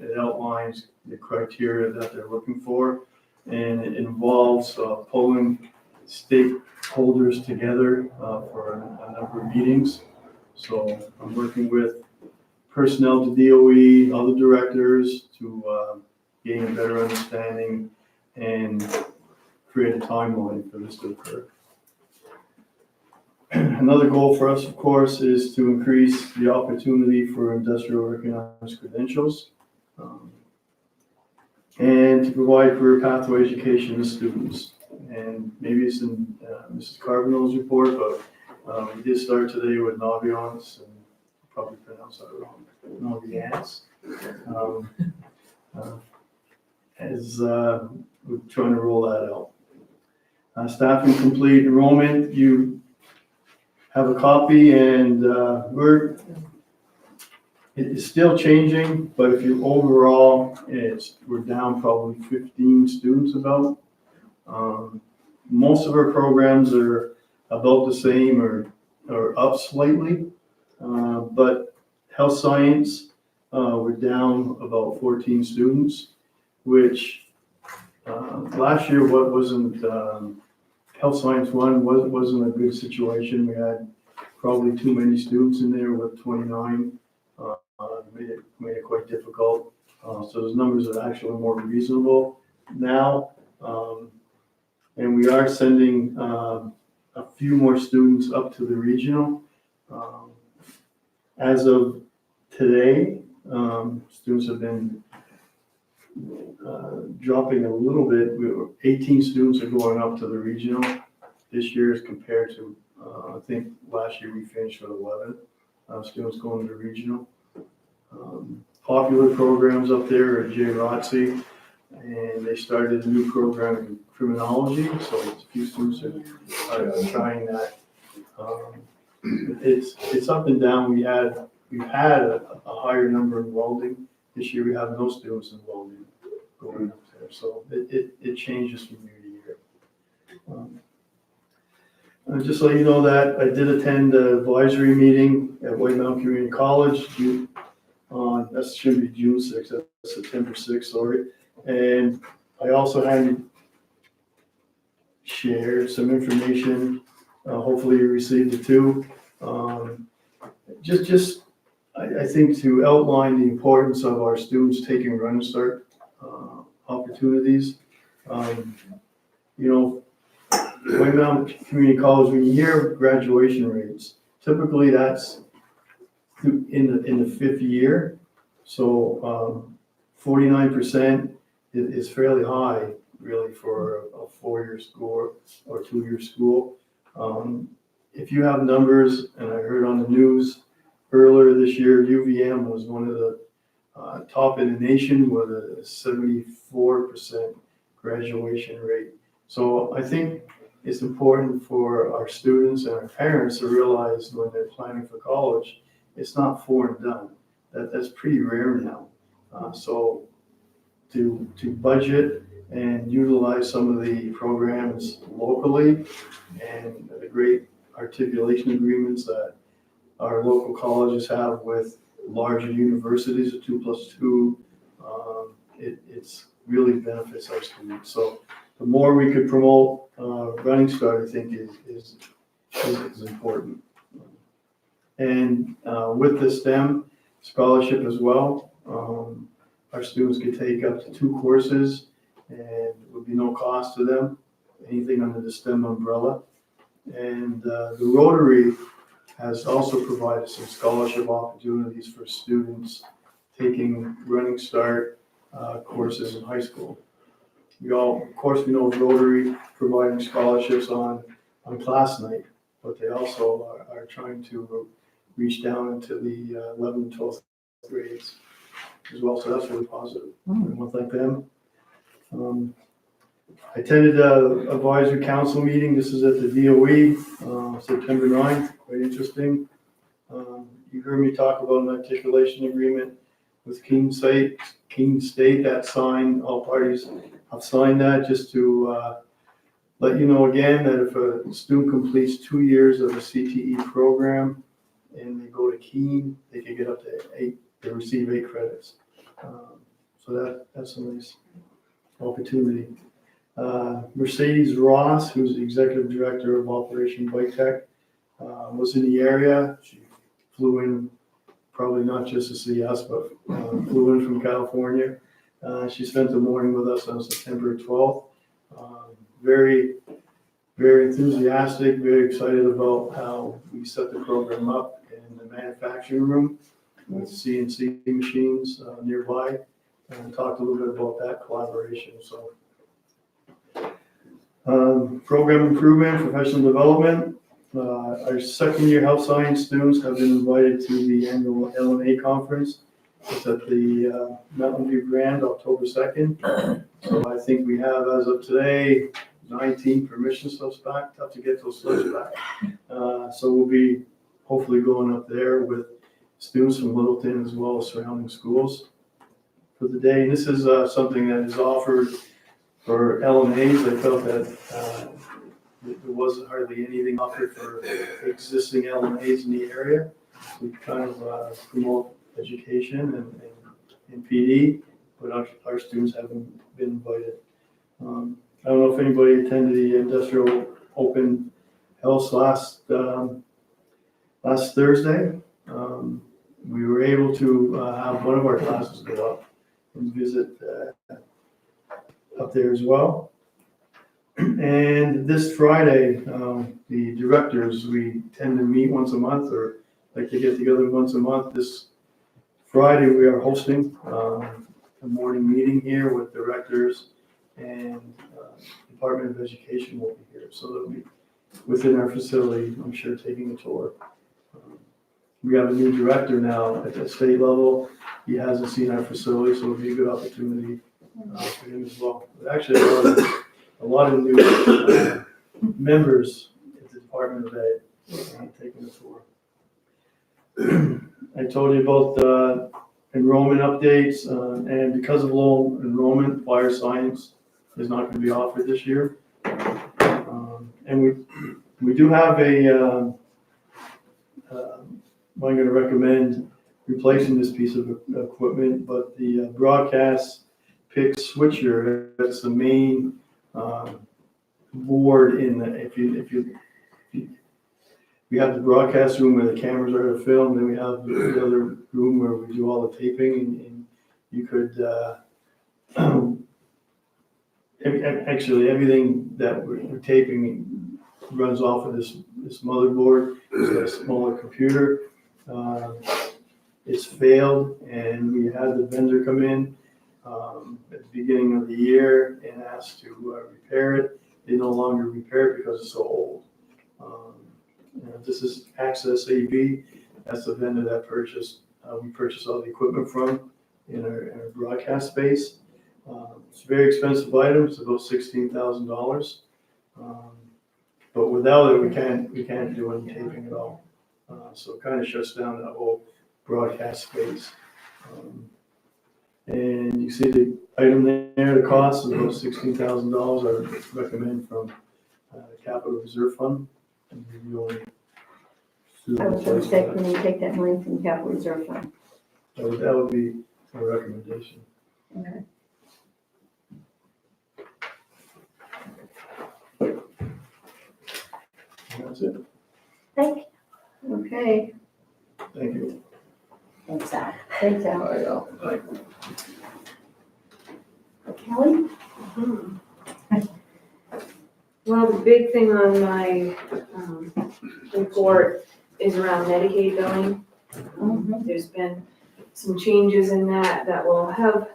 Speaker 5: It outlines the criteria that they're looking for, and it involves pulling stakeholders together for a number of meetings. So I'm working with personnel to DOE, other directors to gain a better understanding and create a timeline for this to occur. Another goal for us, of course, is to increase the opportunity for industrial economics credentials and to provide career pathway education to students. And maybe it's in Mrs. Carbonell's report, but we did start today with Naviance, and probably pronounced that wrong, Naviance. As we're trying to roll that out. Staffing complete enrollment, you have a copy, and it is still changing, but if you overall, we're down probably 15 students about. most of our programs are about the same or up slightly. But health science, we're down about 14 students, which last year health science one wasn't a good situation. We had probably too many students in there with 29. Made it quite difficult. So those numbers are actually more reasonable now. And we are sending a few more students up to the regional. As of today, students have been dropping a little bit. 18 students are going up to the regional this year as compared to, I think last year we finished with 11 students going to the regional. Popular programs up there are JROTC, and they started a new program in criminology, so a few students are trying that. It's up and down. We've had a higher number in welding. This year we have no students in welding going up there, so it changes from year to year. Just so you know that I did attend the advisory meeting at White Mountain Community College that should be June 6th, that's September 6th, sorry. And I also had shared some information, hopefully you received it too. I think to outline the importance of our students taking Run and Start opportunities. White Mountain Community College, when you hear graduation rates, typically that's in the fifth year. So 49% is fairly high, really, for a 4-year school or 2-year school. If you have numbers, and I heard on the news earlier this year, UVM was one of the top in the nation with a 74% graduation rate. So I think it's important for our students and our parents to realize when they're planning for college, it's not 4 and done. That's pretty rare now. So to budget and utilize some of the programs locally and the great articulation agreements that our local colleges have with larger universities, a 2+2, it's really benefits our students. So the more we could promote Running Start, I think is important. And with the STEM scholarship as well, our students could take up to 2 courses and it would be no cost to them, anything under the STEM umbrella. And the Rotary has also provided some scholarship opportunities for students taking Running Start courses in high school. Of course, we know Rotary providing scholarships on class night, but they also are trying to reach down into the 11th and 12th grades as well, so that's really positive. I want to thank them. I attended a advisory council meeting. This is at the DOE, September 9th, quite interesting. You heard me talk about an articulation agreement with Keene State that signed, all parties have signed that, just to let you know again that if a student completes 2 years of a CTE program and they go to Keene, they can get up to 8, they receive 8 credits. So that's a nice opportunity. Mercedes Ross, who's the executive director of Operation Bike Tech, was in the area. She flew in, probably not just to see us, but flew in from California. She spent the morning with us on September 12th. Very, very enthusiastic, very excited about how we set the program up in the manufacturing room with CNC machines nearby, and talked a little bit about that collaboration. So, program improvement, professional development. Our second-year health science students have been invited to the annual LNA conference. It's at the Mountain View Grand, October 2nd. So I think we have, as of today, 19 permission slips back. Tough to get those slips back. So we'll be hopefully going up there with students from Littleton as well as surrounding schools for the day. And this is something that is offered for LNAs. They felt that there wasn't hardly anything offered for existing LMAs in the area. We kind of promote education and PD, but our students haven't been invited. I don't know if anybody attended the industrial open house last Thursday. We were able to have one of our classes go up and visit up there as well. And this Friday, the directors, we tend to meet once a month, or like to get together once a month. This Friday, we are hosting a morning meeting here with directors, and Department of Education will be here. So they'll be within our facility, I'm sure, taking a tour. We have a new director now at the state level. He hasn't seen our facility, so it'll be a good opportunity for him as well. But actually, a lot of new members at the Department of Ed taking a tour. I told you about enrollment updates, and because of low enrollment, fire science is not going to be offered this year. And we do have I'm going to recommend replacing this piece of equipment, but the broadcast pick switcher, that's the main board in the, we have the broadcast room where the cameras are to film, then we have the other room where we do all the taping, and you could, actually everything that we're taping runs off of this motherboard. It's got a smaller computer. It's failed, and we had the vendor come in at the beginning of the year and asked to repair it. They no longer repair it because it's so old. This is Access AV. That's the vendor that we purchased all the equipment from in our broadcast space. It's a very expensive item. It's about $16,000. But without it, we can't do any taping at all. So it kind of shuts down that whole broadcast space. And you see the item there, the cost is about $16,000. I would recommend from the Capital Reserve Fund. And we only do
Speaker 1: I was going to say, can you take that money from the Capital Reserve Fund?
Speaker 5: that would be a recommendation.
Speaker 1: Okay.
Speaker 5: And that's it.
Speaker 1: Thank you. Okay,
Speaker 5: Thank you.
Speaker 7: Thanks, Al.
Speaker 1: thanks, Al. Kelly?
Speaker 10: Well, the big thing on my report is around Medicaid billing. There's been some changes in that will have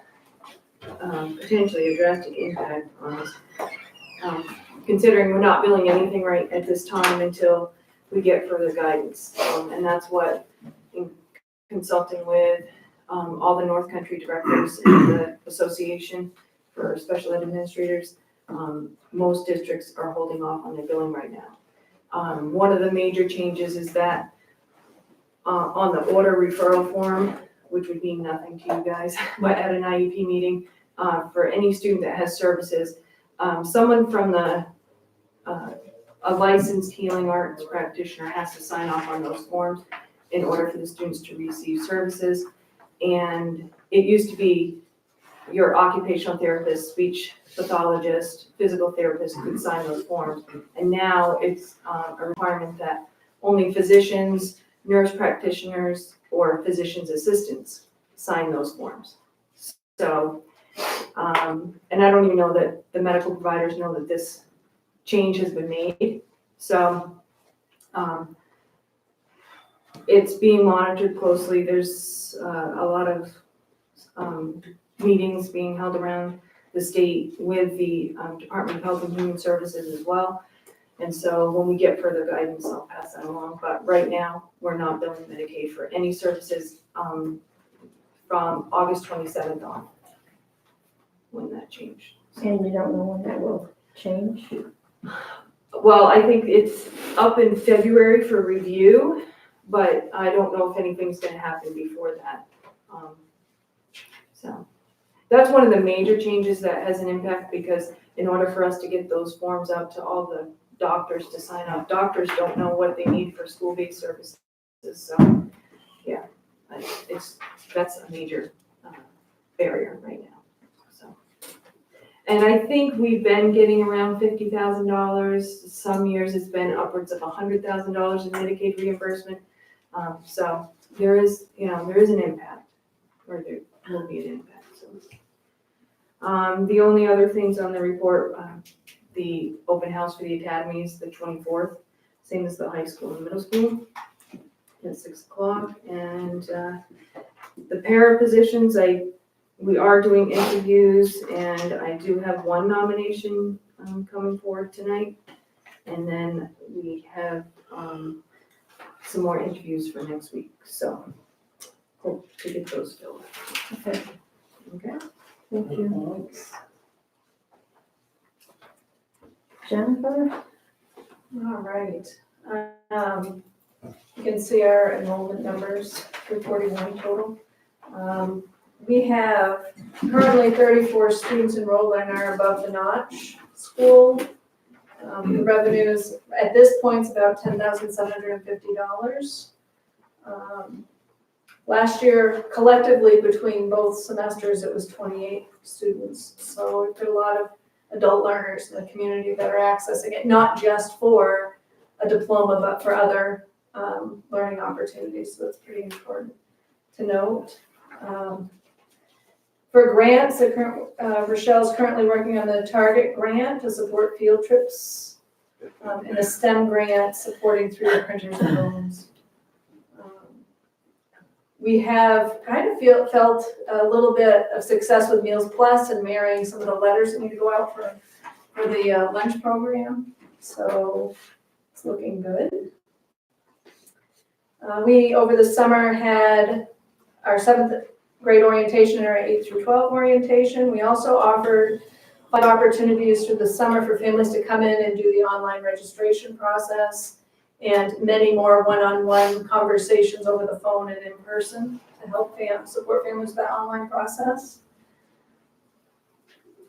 Speaker 10: potentially a drastic impact on us. Considering we're not billing anything right at this time until we get further guidance. And that's what, in consulting with all the North Country directors and the Association for Special Ed Administrators, most districts are holding off on their billing right now. One of the major changes is that on the order referral form, which would mean nothing to you guys, but at an IEP meeting, for any student that has services, someone from a licensed healing arts practitioner has to sign off on those forms in order for the students to receive services. And it used to be your occupational therapist, speech pathologist, physical therapist could sign those forms. And now it's a requirement that only physicians, nurse practitioners, or physician's assistants sign those forms. So, and I don't even know that the medical providers know that this change has been made. So, it's being monitored closely. There's a lot of meetings being held around the state with the Department of Health and Human Services as well. And so when we get further guidance, I'll pass that along. But right now, we're not billing Medicaid for any services from August 27th on, when that changed.
Speaker 1: And you don't know when that will change?
Speaker 10: Well, I think it's up in February for review, but I don't know if anything's gonna happen before that. So that's one of the major changes that has an impact, because in order for us to get those forms out to all the doctors to sign up. Doctors don't know what they need for school-based services, so, yeah, that's a major barrier right now, so. And I think we've been getting around $50,000. Some years it's been upwards of $100,000 in Medicaid reimbursement. So there is an impact, or there will be an impact, so. The only other things on the report, the open house for the academies, the 24th, same as the high school and middle school, at 6 o'clock. And the para positions, we are doing interviews, and I do have one nomination coming forward tonight. And then we have some more interviews for next week, so hope to get those filled.
Speaker 1: Okay.
Speaker 10: Okay?
Speaker 1: Thank you. Jennifer?
Speaker 9: All right. You can see our enrollment numbers, 341 total. We have currently 34 students enrolled in our Above the Notch school. The revenues at this point is about $10,750. Last year, collectively between both semesters, it was 28 students. So we've got a lot of adult learners in the community that are accessing it, not just for a diploma, but for other learning opportunities. So it's pretty important to note. For grants, Rochelle's currently working on the Target grant to support field trips, and a STEM grant supporting 3D printers and drones. We have kind of felt a little bit of success with Meals Plus and marrying some of the letters that need to go out for the lunch program. So it's looking good. We, over the summer, had our 7th grade orientation and our 8 through 12 orientation. We also offered 5 opportunities through the summer for families to come in and do the online registration process, and many more one-on-one conversations over the phone and in person to help support families with that online process.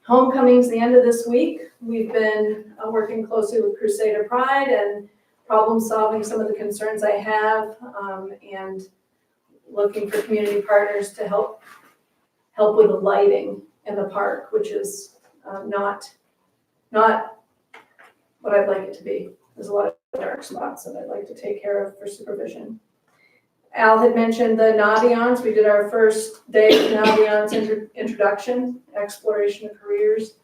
Speaker 9: Homecoming's the end of this week. We've been working closely with Crusader Pride and problem solving some of the concerns I have, and looking for community partners to help with the lighting in the park, which is not what I'd like it to be. There's a lot of dark spots that I'd like to take care of for supervision. Al had mentioned the Naviance. We did our first day of Naviance introduction, exploration of careers,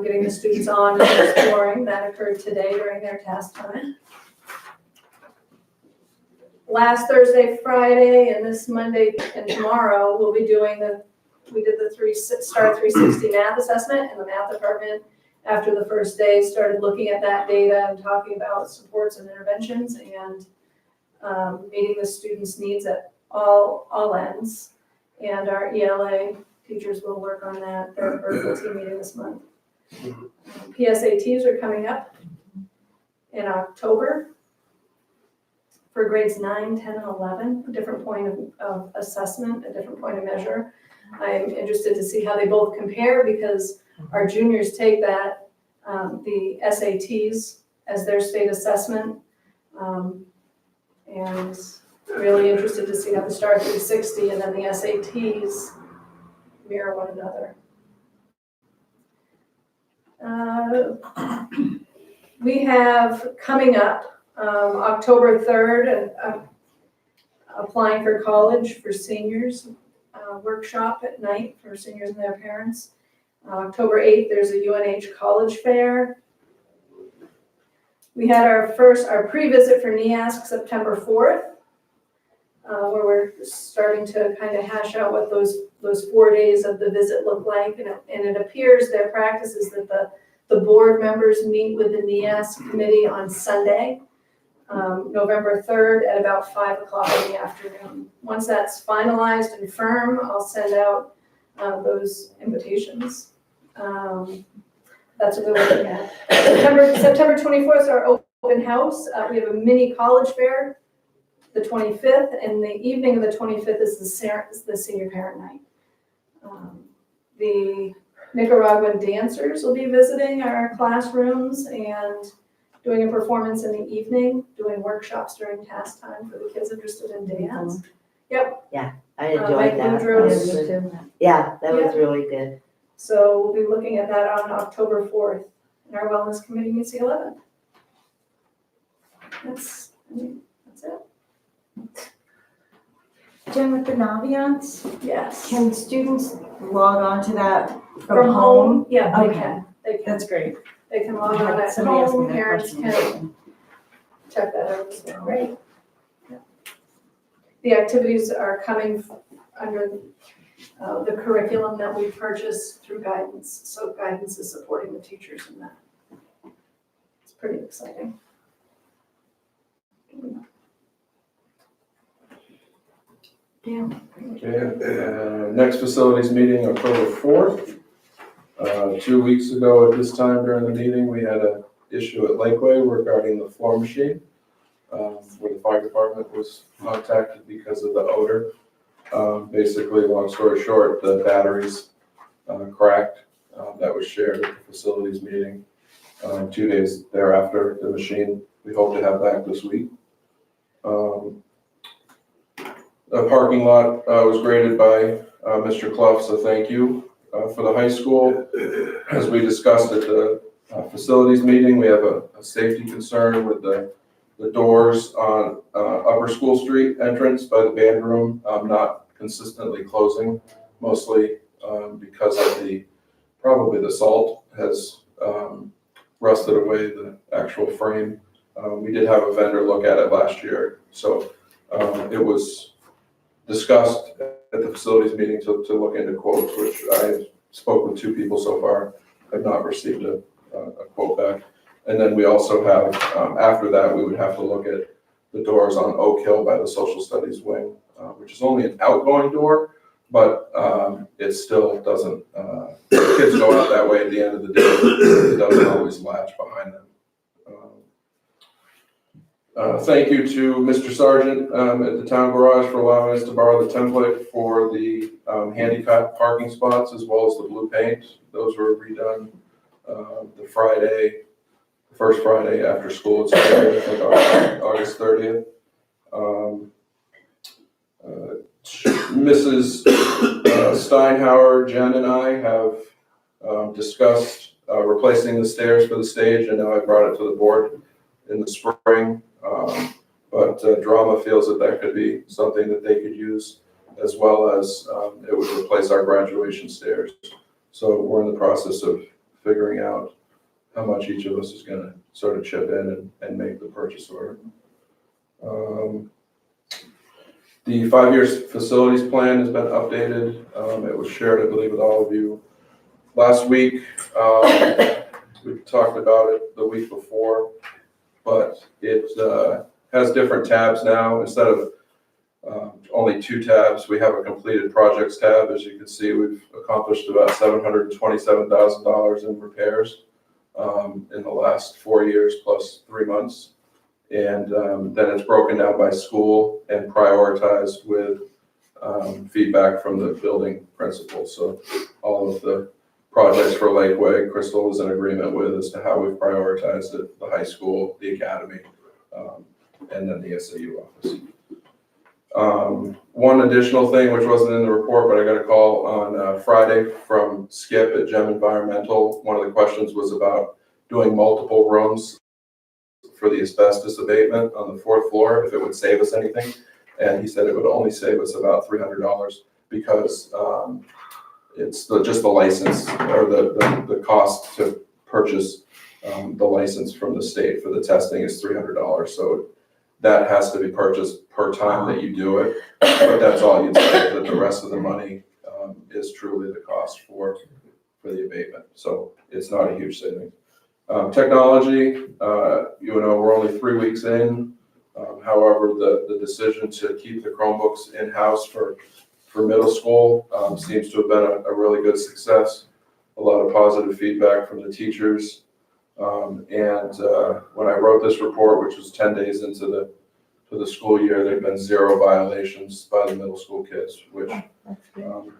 Speaker 9: getting the students on and exploring. That occurred today during their task time. Last Thursday, Friday, and this Monday and tomorrow, we'll be doing we did the STAR 360 math assessment in the math department. After the first day, started looking at that data and talking about supports and interventions, and meeting the students' needs at all ends. And our ELA teachers will work on that. Their virtual team meeting this month. PSATs are coming up in October for grades 9, 10, and 11, a different point of assessment, a different point of measure. I'm interested to see how they both compare, because our juniors take that, the SATs as their state assessment, and really interested to see how the STAR 360 and then the SATs mirror one another. We have coming up October 3rd, applying for college for seniors, workshop at night for seniors and their parents. October 8th, there's a UNH college fair. We had our pre-visit for NEASC September 4th, where we're starting to kind of hash out what those 4 days of the visit look like. And it appears their practice is that the board members meet with the NEASC committee on Sunday, November 3rd at about 5 o'clock in the afternoon. Once that's finalized and firm, I'll send out those invitations. That's what we're looking at. September 24th is our open house. We have a mini college fair, the 25th, and the evening of the 25th is the senior parent night. The Nicaraguan dancers will be visiting our classrooms, and doing a performance in the evening, doing workshops during task time for the kids interested in dance.
Speaker 3: I enjoyed
Speaker 9: Mike
Speaker 3: that.
Speaker 9: Boudreaux's-
Speaker 3: Yeah, that was really good.
Speaker 9: So we'll be looking at that on October 4th, and our wellness committee meets the 11th. That's it.
Speaker 7: Jen, with the Naviance,
Speaker 9: Yes.
Speaker 7: can students log on to that from home?
Speaker 9: Yeah, they
Speaker 7: Okay.
Speaker 9: can. They can.
Speaker 7: That's great.
Speaker 9: They can
Speaker 7: I
Speaker 9: log on
Speaker 7: had
Speaker 9: at
Speaker 7: somebody ask me
Speaker 9: home,
Speaker 7: that
Speaker 9: parents
Speaker 7: question.
Speaker 9: can check that out as well. Right. The activities are coming under the curriculum that we purchased through guidance. So guidance is supporting the teachers in that. It's pretty exciting.
Speaker 4: Okay, next facilities meeting, October 4th. 2 weeks ago at this time during the meeting, we had an issue at Lakeway regarding the floor machine, where the fire department was contacted because of the odor. Basically, long story short, the batteries cracked. That was shared at the facilities meeting. 2 days thereafter, the machine, we hope to have back this week. The parking lot was graded by Mr. Clough, so thank you. For the high school, as we discussed at the facilities meeting, we have a safety concern with the doors on Upper School Street entrance by the band room not consistently closing, mostly because of probably the salt has rusted away the actual frame. We did have a vendor look at it last year, so it was discussed at the facilities meeting to look into quotes, which I spoke with 2 people so far, have not received a quote back. And then we also have, after that, we would have to look at the doors on Oak Hill by the social studies wing, which is only an outgoing door, but it still doesn't, kids go out that way at the end of the day, it doesn't always latch behind them. Thank you to Mr. Sargent at the town garage for allowing us to borrow the template for the handicap parking spots as well as the blue paint. Those were redone the first Friday after school. It's I think August 30th. Mrs. Steinhauer, Jen, and I have discussed replacing the stairs for the stage, and now I brought it to the board in the spring. But Drama feels that could be something that they could use, as well as it would replace our graduation stairs. So we're in the process of figuring out how much each of us is going to sort of chip in and make the purchase order. The 5-year facilities plan has been updated. It was shared, I believe, with all of you last week. We talked about it the week before, but it has different tabs now. Instead of only 2 tabs, we have a completed projects tab. As you can see, we've accomplished about $727,000 in repairs in the last 4 years plus 3 months. And then it's broken down by school and prioritized with feedback from the building principal. So all of the projects for Lakeway, Crystal was in agreement with as to how we've prioritized it, the high school, the academy, and then the SAU office. One additional thing, which wasn't in the report, but I got a call on Friday from Skip at Gem Environmental. One of the questions was about doing multiple rooms for the asbestos abatement on the 4th floor, if it would save us anything. And he said it would only save us about $300 because it's just the license or the cost to purchase the license from the state for the testing is $300. So that has to be purchased per time that you do it. But that's all you'd say, that the rest of the money is truly the cost for the abatement. So it's not a huge savings. Technology, we're only 3 weeks in. However, the decision to keep the Chromebooks in-house for middle school seems to have been a really good success. A lot of positive feedback from the teachers. And when I wrote this report, which was 10 days into for the school year, there've been 0 violations by the middle school kids, which
Speaker 3: That's good.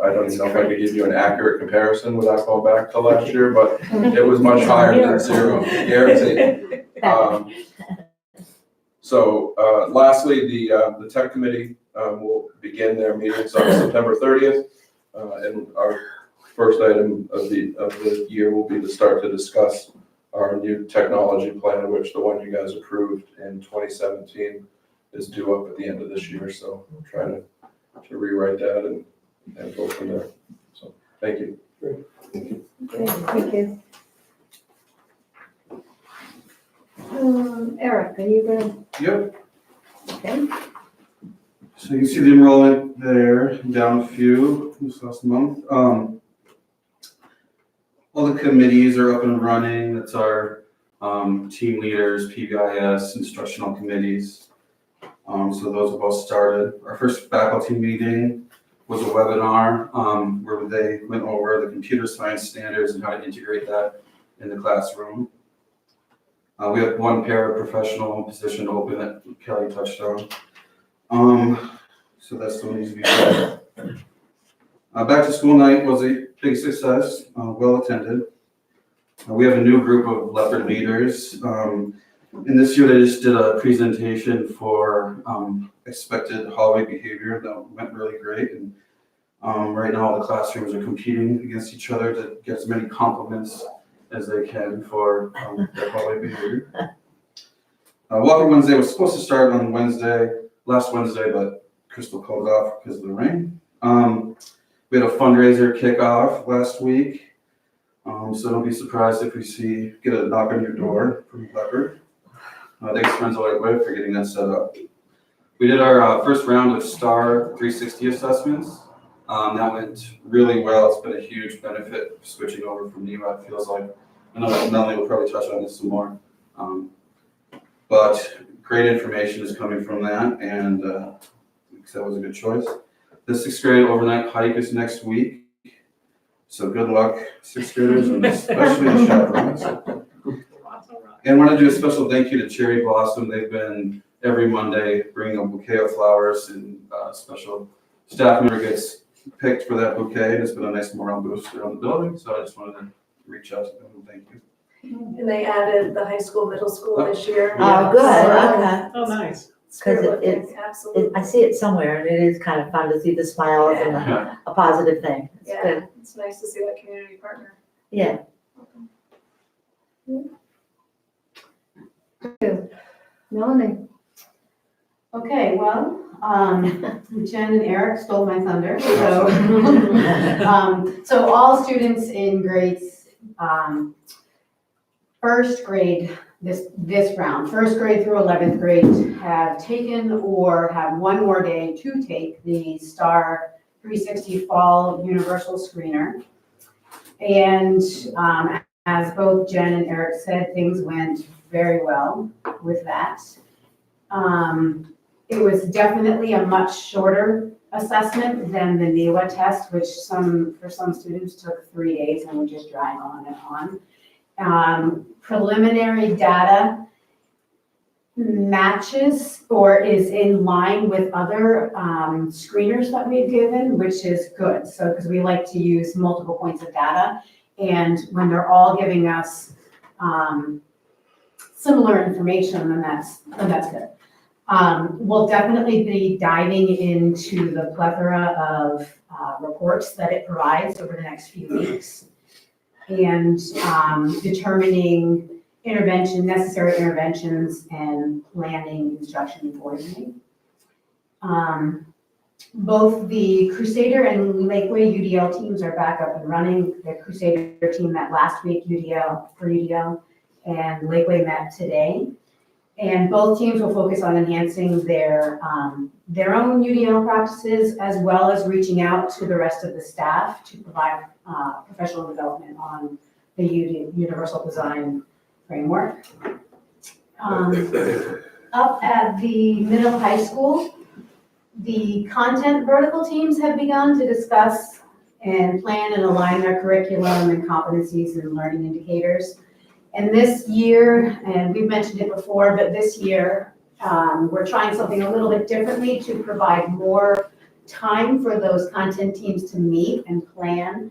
Speaker 4: I don't even know if I could give you an accurate comparison without going back to last year, but it was much higher than 0, guaranteed. Lastly, the tech committee will begin their meetings on September 30th. And our first item of the year will be to start to discuss our new technology plan, which the one you guys approved in 2017 is due up at the end of this year. So I'm trying to rewrite that and go from there. So, thank you.
Speaker 1: Okay, thank you. Eric, are you gonna,
Speaker 11: Yep,
Speaker 1: okay?
Speaker 11: so you can see the enrollment there, down a few this last month. All the committees are up and running. That's our team leaders, PBIS, instructional committees. So those have all started. Our first faculty meeting was a webinar where they went over the computer science standards and how to integrate that in the classroom. We have one paraprofessional position open that Kelly touched on. So that still needs to be done. Back to school night was a big success, well attended. We have a new group of Leopard leaders. And this year they just did a presentation for expected hallway behavior that went really great. And right now all the classrooms are competing against each other to get as many compliments as they can for their hallway behavior. Welcome Wednesday was supposed to start on last Wednesday, but Crystal called it off because of the rain. We had a fundraiser kickoff last week, so don't be surprised if we get a knock on your door from Leopard. Thanks Friends of Lakeway for getting that set up. We did our first round of STAR 360 assessments. That went really well. It's been a huge benefit switching over from NEWA, it feels like. I know that Melanie will probably touch on this some more. But great information is coming from that, and that was a good choice. The 6th grade overnight hike is next week. So good luck, 6th graders, and especially the chaperones. And I want to do a special thank you to Cherry Blossom. They've been every Monday bringing a bouquet of flowers, and a special staff member gets picked for that bouquet. It's been a nice morale boost around the building, so I just wanted to reach out to them and thank you.
Speaker 9: And they added the high school, middle school this year.
Speaker 3: Oh, good, okay.
Speaker 8: Oh, nice.
Speaker 9: Spirit
Speaker 3: it's-
Speaker 9: lifting, absolutely.
Speaker 3: I see it somewhere and it is kind of fun to see the smiles and a positive thing. It's
Speaker 9: Yeah,
Speaker 3: good.
Speaker 9: it's nice to see that community partner.
Speaker 3: Yeah.
Speaker 1: Melanie?
Speaker 12: Okay, well, Jen and Eric stole my thunder, so. So all students in grades, first grade, this round, first grade through 11th grade have taken or have one more day to take the STAR 360 Fall Universal Screener. And as both Jen and Eric said, things went very well with that. It was definitely a much shorter assessment than the NEWA test, which for some students took 3 days and would just drag on and on. Preliminary data matches or is in line with other screeners that we've given, which is good. So, because we like to use multiple points of data, and when they're all giving us similar information, then that's good. We'll definitely be diving into the plethora of reports that it provides over the next few weeks and determining necessary interventions and planning, instruction, and coordinating. Both the Crusader and Lakeway UDL teams are back up and running. The Crusader team met last week, UDL, and Lakeway met today. And both teams will focus on enhancing their own UDL practices, as well as reaching out to the rest of the staff to provide professional development on the universal design framework. Up at the middle high school, the content vertical teams have begun to discuss and plan and align their curriculum and competencies and learning indicators. And this year, and we've mentioned it before, but this year, We're trying something a little bit differently to provide more time for those content teams to meet and plan.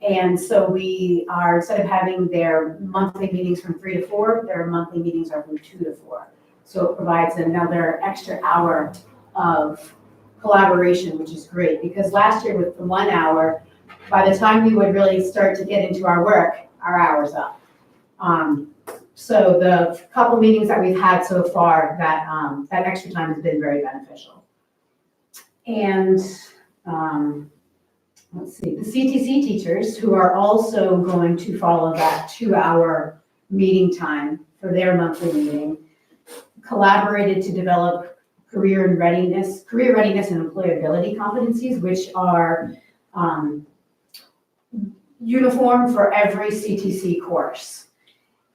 Speaker 12: And so we are, instead of having their monthly meetings from 3 to 4, their monthly meetings are from 2 to 4. So it provides another extra hour of collaboration, which is great, because last year with the 1 hour, by the time we would really start to get into our work, our hour's up. So the couple meetings that we've had so far, that extra time has been very beneficial. And, let's see, the CTC teachers, who are also going to follow that 2-hour meeting time for their monthly meeting, collaborated to develop career readiness and employability competencies, which are uniform for every CTC course.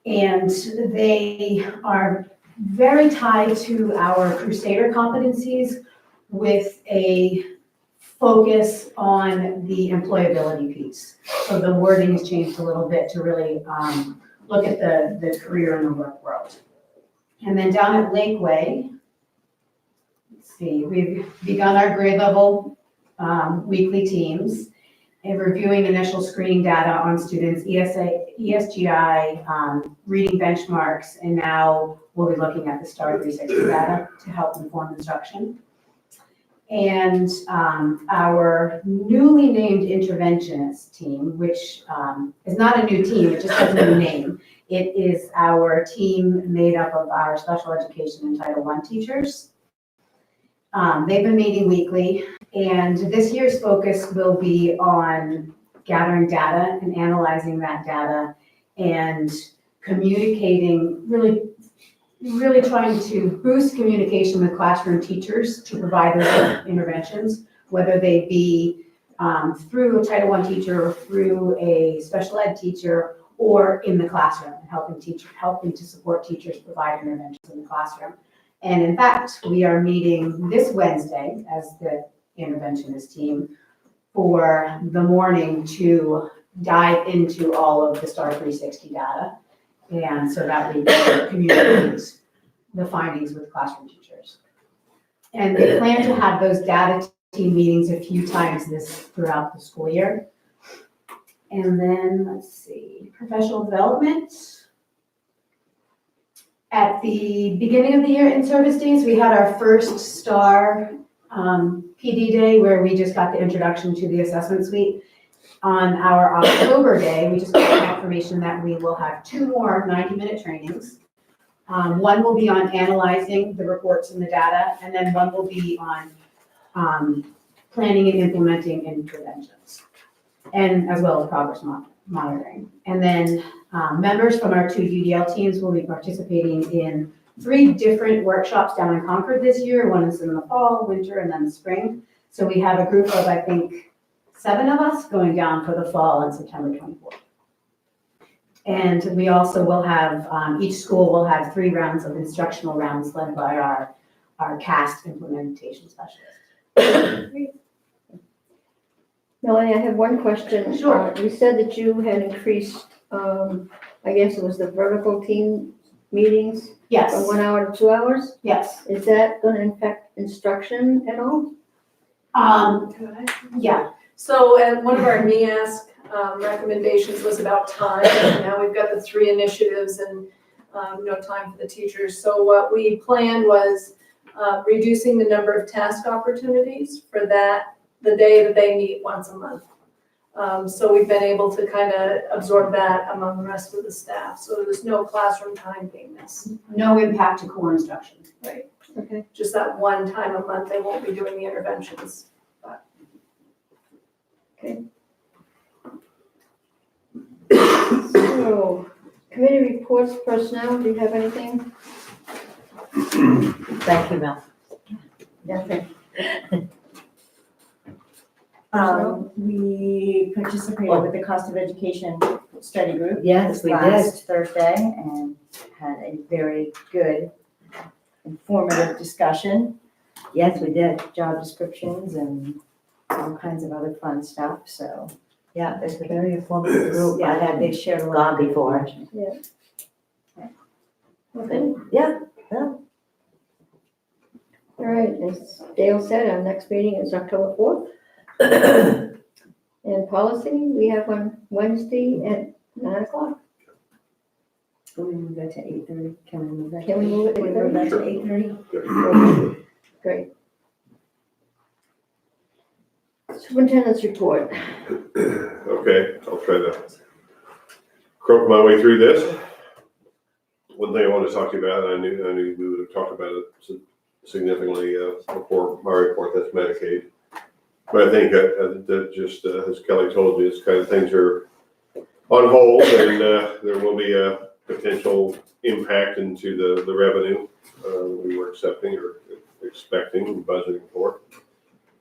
Speaker 12: And they are very tied to our Crusader competencies with a focus on the employability piece. So the wording has changed a little bit to really look at the career and the work world. And then down at Lakeway, let's see, we've begun our grade level weekly teams and reviewing initial screening data on students, ESGI, reading benchmarks, and now we'll be looking at the STAR 360 data to help inform instruction. And our newly named interventionist team, which is not a new team, it just has a new name. It is our team made up of our special education and Title I teachers. They've been meeting weekly, and this year's focus will be on gathering data and analyzing that data and communicating, really trying to boost communication with classroom teachers to provide those interventions, whether they be through a Title I teacher or through a special ed teacher or in the classroom, helping to support teachers provide interventions in the classroom. And in fact, we are meeting this Wednesday as the interventionist team for the morning to dive into all of the STAR 360 data. And so that we can communicate the findings with classroom teachers. And they plan to have those data team meetings a few times throughout the school year. And then, let's see, professional development. At the beginning of the year in service days, we had our first STAR PD day where we just got the introduction to the assessment suite. On our October day, we just got confirmation that we will have 2 more 90-minute trainings. One will be on analyzing the reports and the data, and then one will be on planning and implementing interventions, and as well as progress monitoring. And then members from our 2 UDL teams will be participating in 3 different workshops down in Concord this year. One is in the fall, winter, and then the spring. So we have a group of, I think, 7 of us going down for the fall on September 24th. And we also will have, each school will have 3 rounds of instructional rounds led by our CAST implementation specialist.
Speaker 1: Melanie, I have one question.
Speaker 12: Sure.
Speaker 1: You said that you had increased, I guess it was the vertical team meetings from
Speaker 12: Yes,
Speaker 1: 1 hour to 2 hours?
Speaker 12: yes.
Speaker 1: Is that going to impact instruction at all?
Speaker 12: Yeah,
Speaker 9: So, and one of our NEASC recommendations was about time, and now we've got the 3 initiatives and no time for the teachers. So what we planned was reducing the number of task opportunities for the day that they meet once a month. So we've been able to kind of absorb that among the rest of the staff. So there's no classroom time being missed.
Speaker 12: no impact to core instruction.
Speaker 9: Right.
Speaker 1: Okay.
Speaker 9: Just that one time a month, they won't be doing the interventions.
Speaker 1: So, committee reports, personnel, do you have anything?
Speaker 3: Thank you, Mel.
Speaker 1: Nothing.
Speaker 7: We participated with the cost of education study group.
Speaker 3: Yes, we did.
Speaker 7: Last Thursday, and had a very good, informative discussion,
Speaker 3: Yes, we did.
Speaker 7: job descriptions and all kinds of other fun stuff, so.
Speaker 3: Yeah, it's a very informative group. I had
Speaker 7: They shared a lot.
Speaker 3: gone
Speaker 7: of
Speaker 3: before.
Speaker 7: information.
Speaker 1: Okay.
Speaker 3: Yeah, yeah.
Speaker 1: All right, as Dale said, our next meeting is October 4th. And policy, we have on Wednesday at 9 o'clock.
Speaker 7: Can we move that to 8:30? Can we move that?
Speaker 1: Can we move it to
Speaker 7: Can we move that to
Speaker 2: Sure.
Speaker 7: 8:30?
Speaker 1: Great. Superintendent's report.
Speaker 2: Okay, I'll try to croak my way through this. One thing I wanted to talk to you about, and I knew we would have talked about it significantly before my report, that's Medicaid. But I think that just, as Kelly told you, it's kind of things are on hold, and there will be a potential impact into the revenue we were accepting or expecting and budgeting for.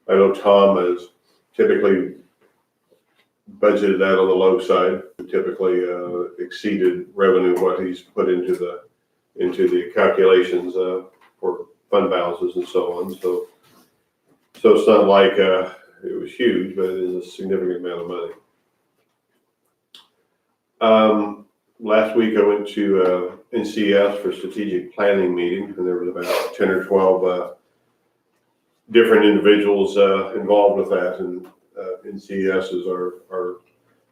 Speaker 2: I know Tom has typically budgeted that on the low side, typically exceeded revenue, what he's put into the calculations for fund balances and so on. So it's not like it was huge, but it is a significant amount of money. Last week I went to NCS for strategic planning meeting, and there was about 10 or 12 different individuals involved with that. And NCS is our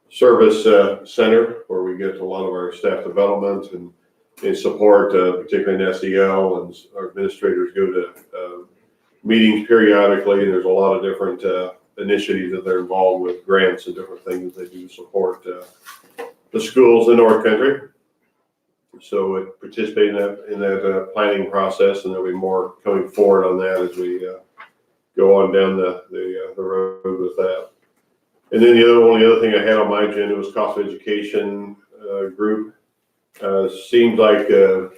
Speaker 2: service center where we get a lot of our staff development and support, particularly in SEL, and our administrators go to meetings periodically. And there's a lot of different initiatives that they're involved with, grants and different things they do to support the schools in North Country. So it participated in that planning process, and there'll be more coming forward on that as we go on down the road with that. And then the only other thing I had on my agenda was cost of education group. Seems like the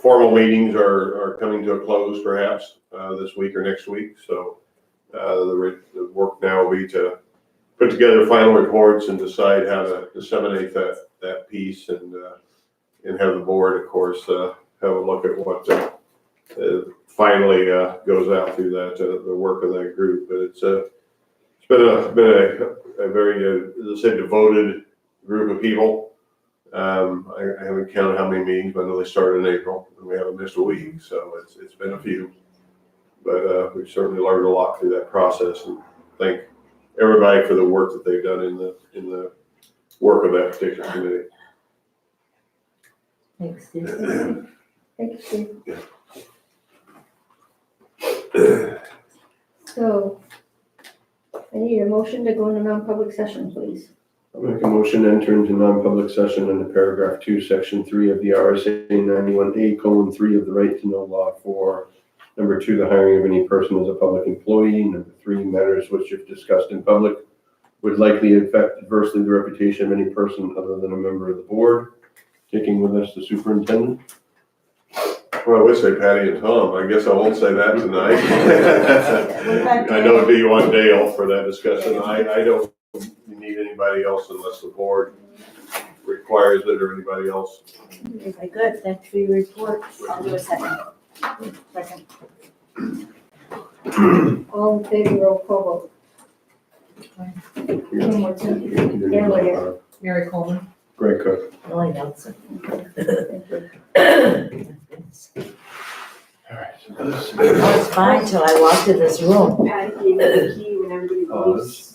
Speaker 2: formal meetings are coming to a close perhaps this week or next week. So the work now will be to put together final reports and decide how to disseminate that piece, and have the board, of course, have a look at what finally goes out through that the work of that group. But it's been a very, as I said, devoted group of people. I haven't counted how many meetings, but I know they started in April, and we haven't missed a week, so it's been a few. But we've certainly learned a lot through that process, and thank everybody for the work that they've done in the work of that particular committee.
Speaker 3: Thanks, Steve.
Speaker 1: Thank you, Steve. So I need a motion to go into non-public session, please.
Speaker 13: I'll make a motion to enter into non-public session under paragraph 2, section 3 of the RSA 91A:3 of the right to know law for number 2, the hiring of any person as a public employee. Number 3, matters which if discussed in public would likely affect adversely the reputation of any person other than a member of the board. Taking with us the superintendent.
Speaker 2: Well, I would say Patty and Tom. I guess I won't say that tonight. I know do you want Dale for that discussion. I don't need anybody else unless the board requires it or anybody else.
Speaker 3: Very good, thanks for your report.
Speaker 7: I'll do a second. Second.
Speaker 1: All in favor, roll call vote.
Speaker 8: Mary Coleman.
Speaker 13: Greg Cook.
Speaker 3: Really Nelson.
Speaker 13: All right. So this
Speaker 3: I was fine till I walked in this room.
Speaker 10: Patty gave me the key when everybody
Speaker 13: Oh,
Speaker 10: leaves.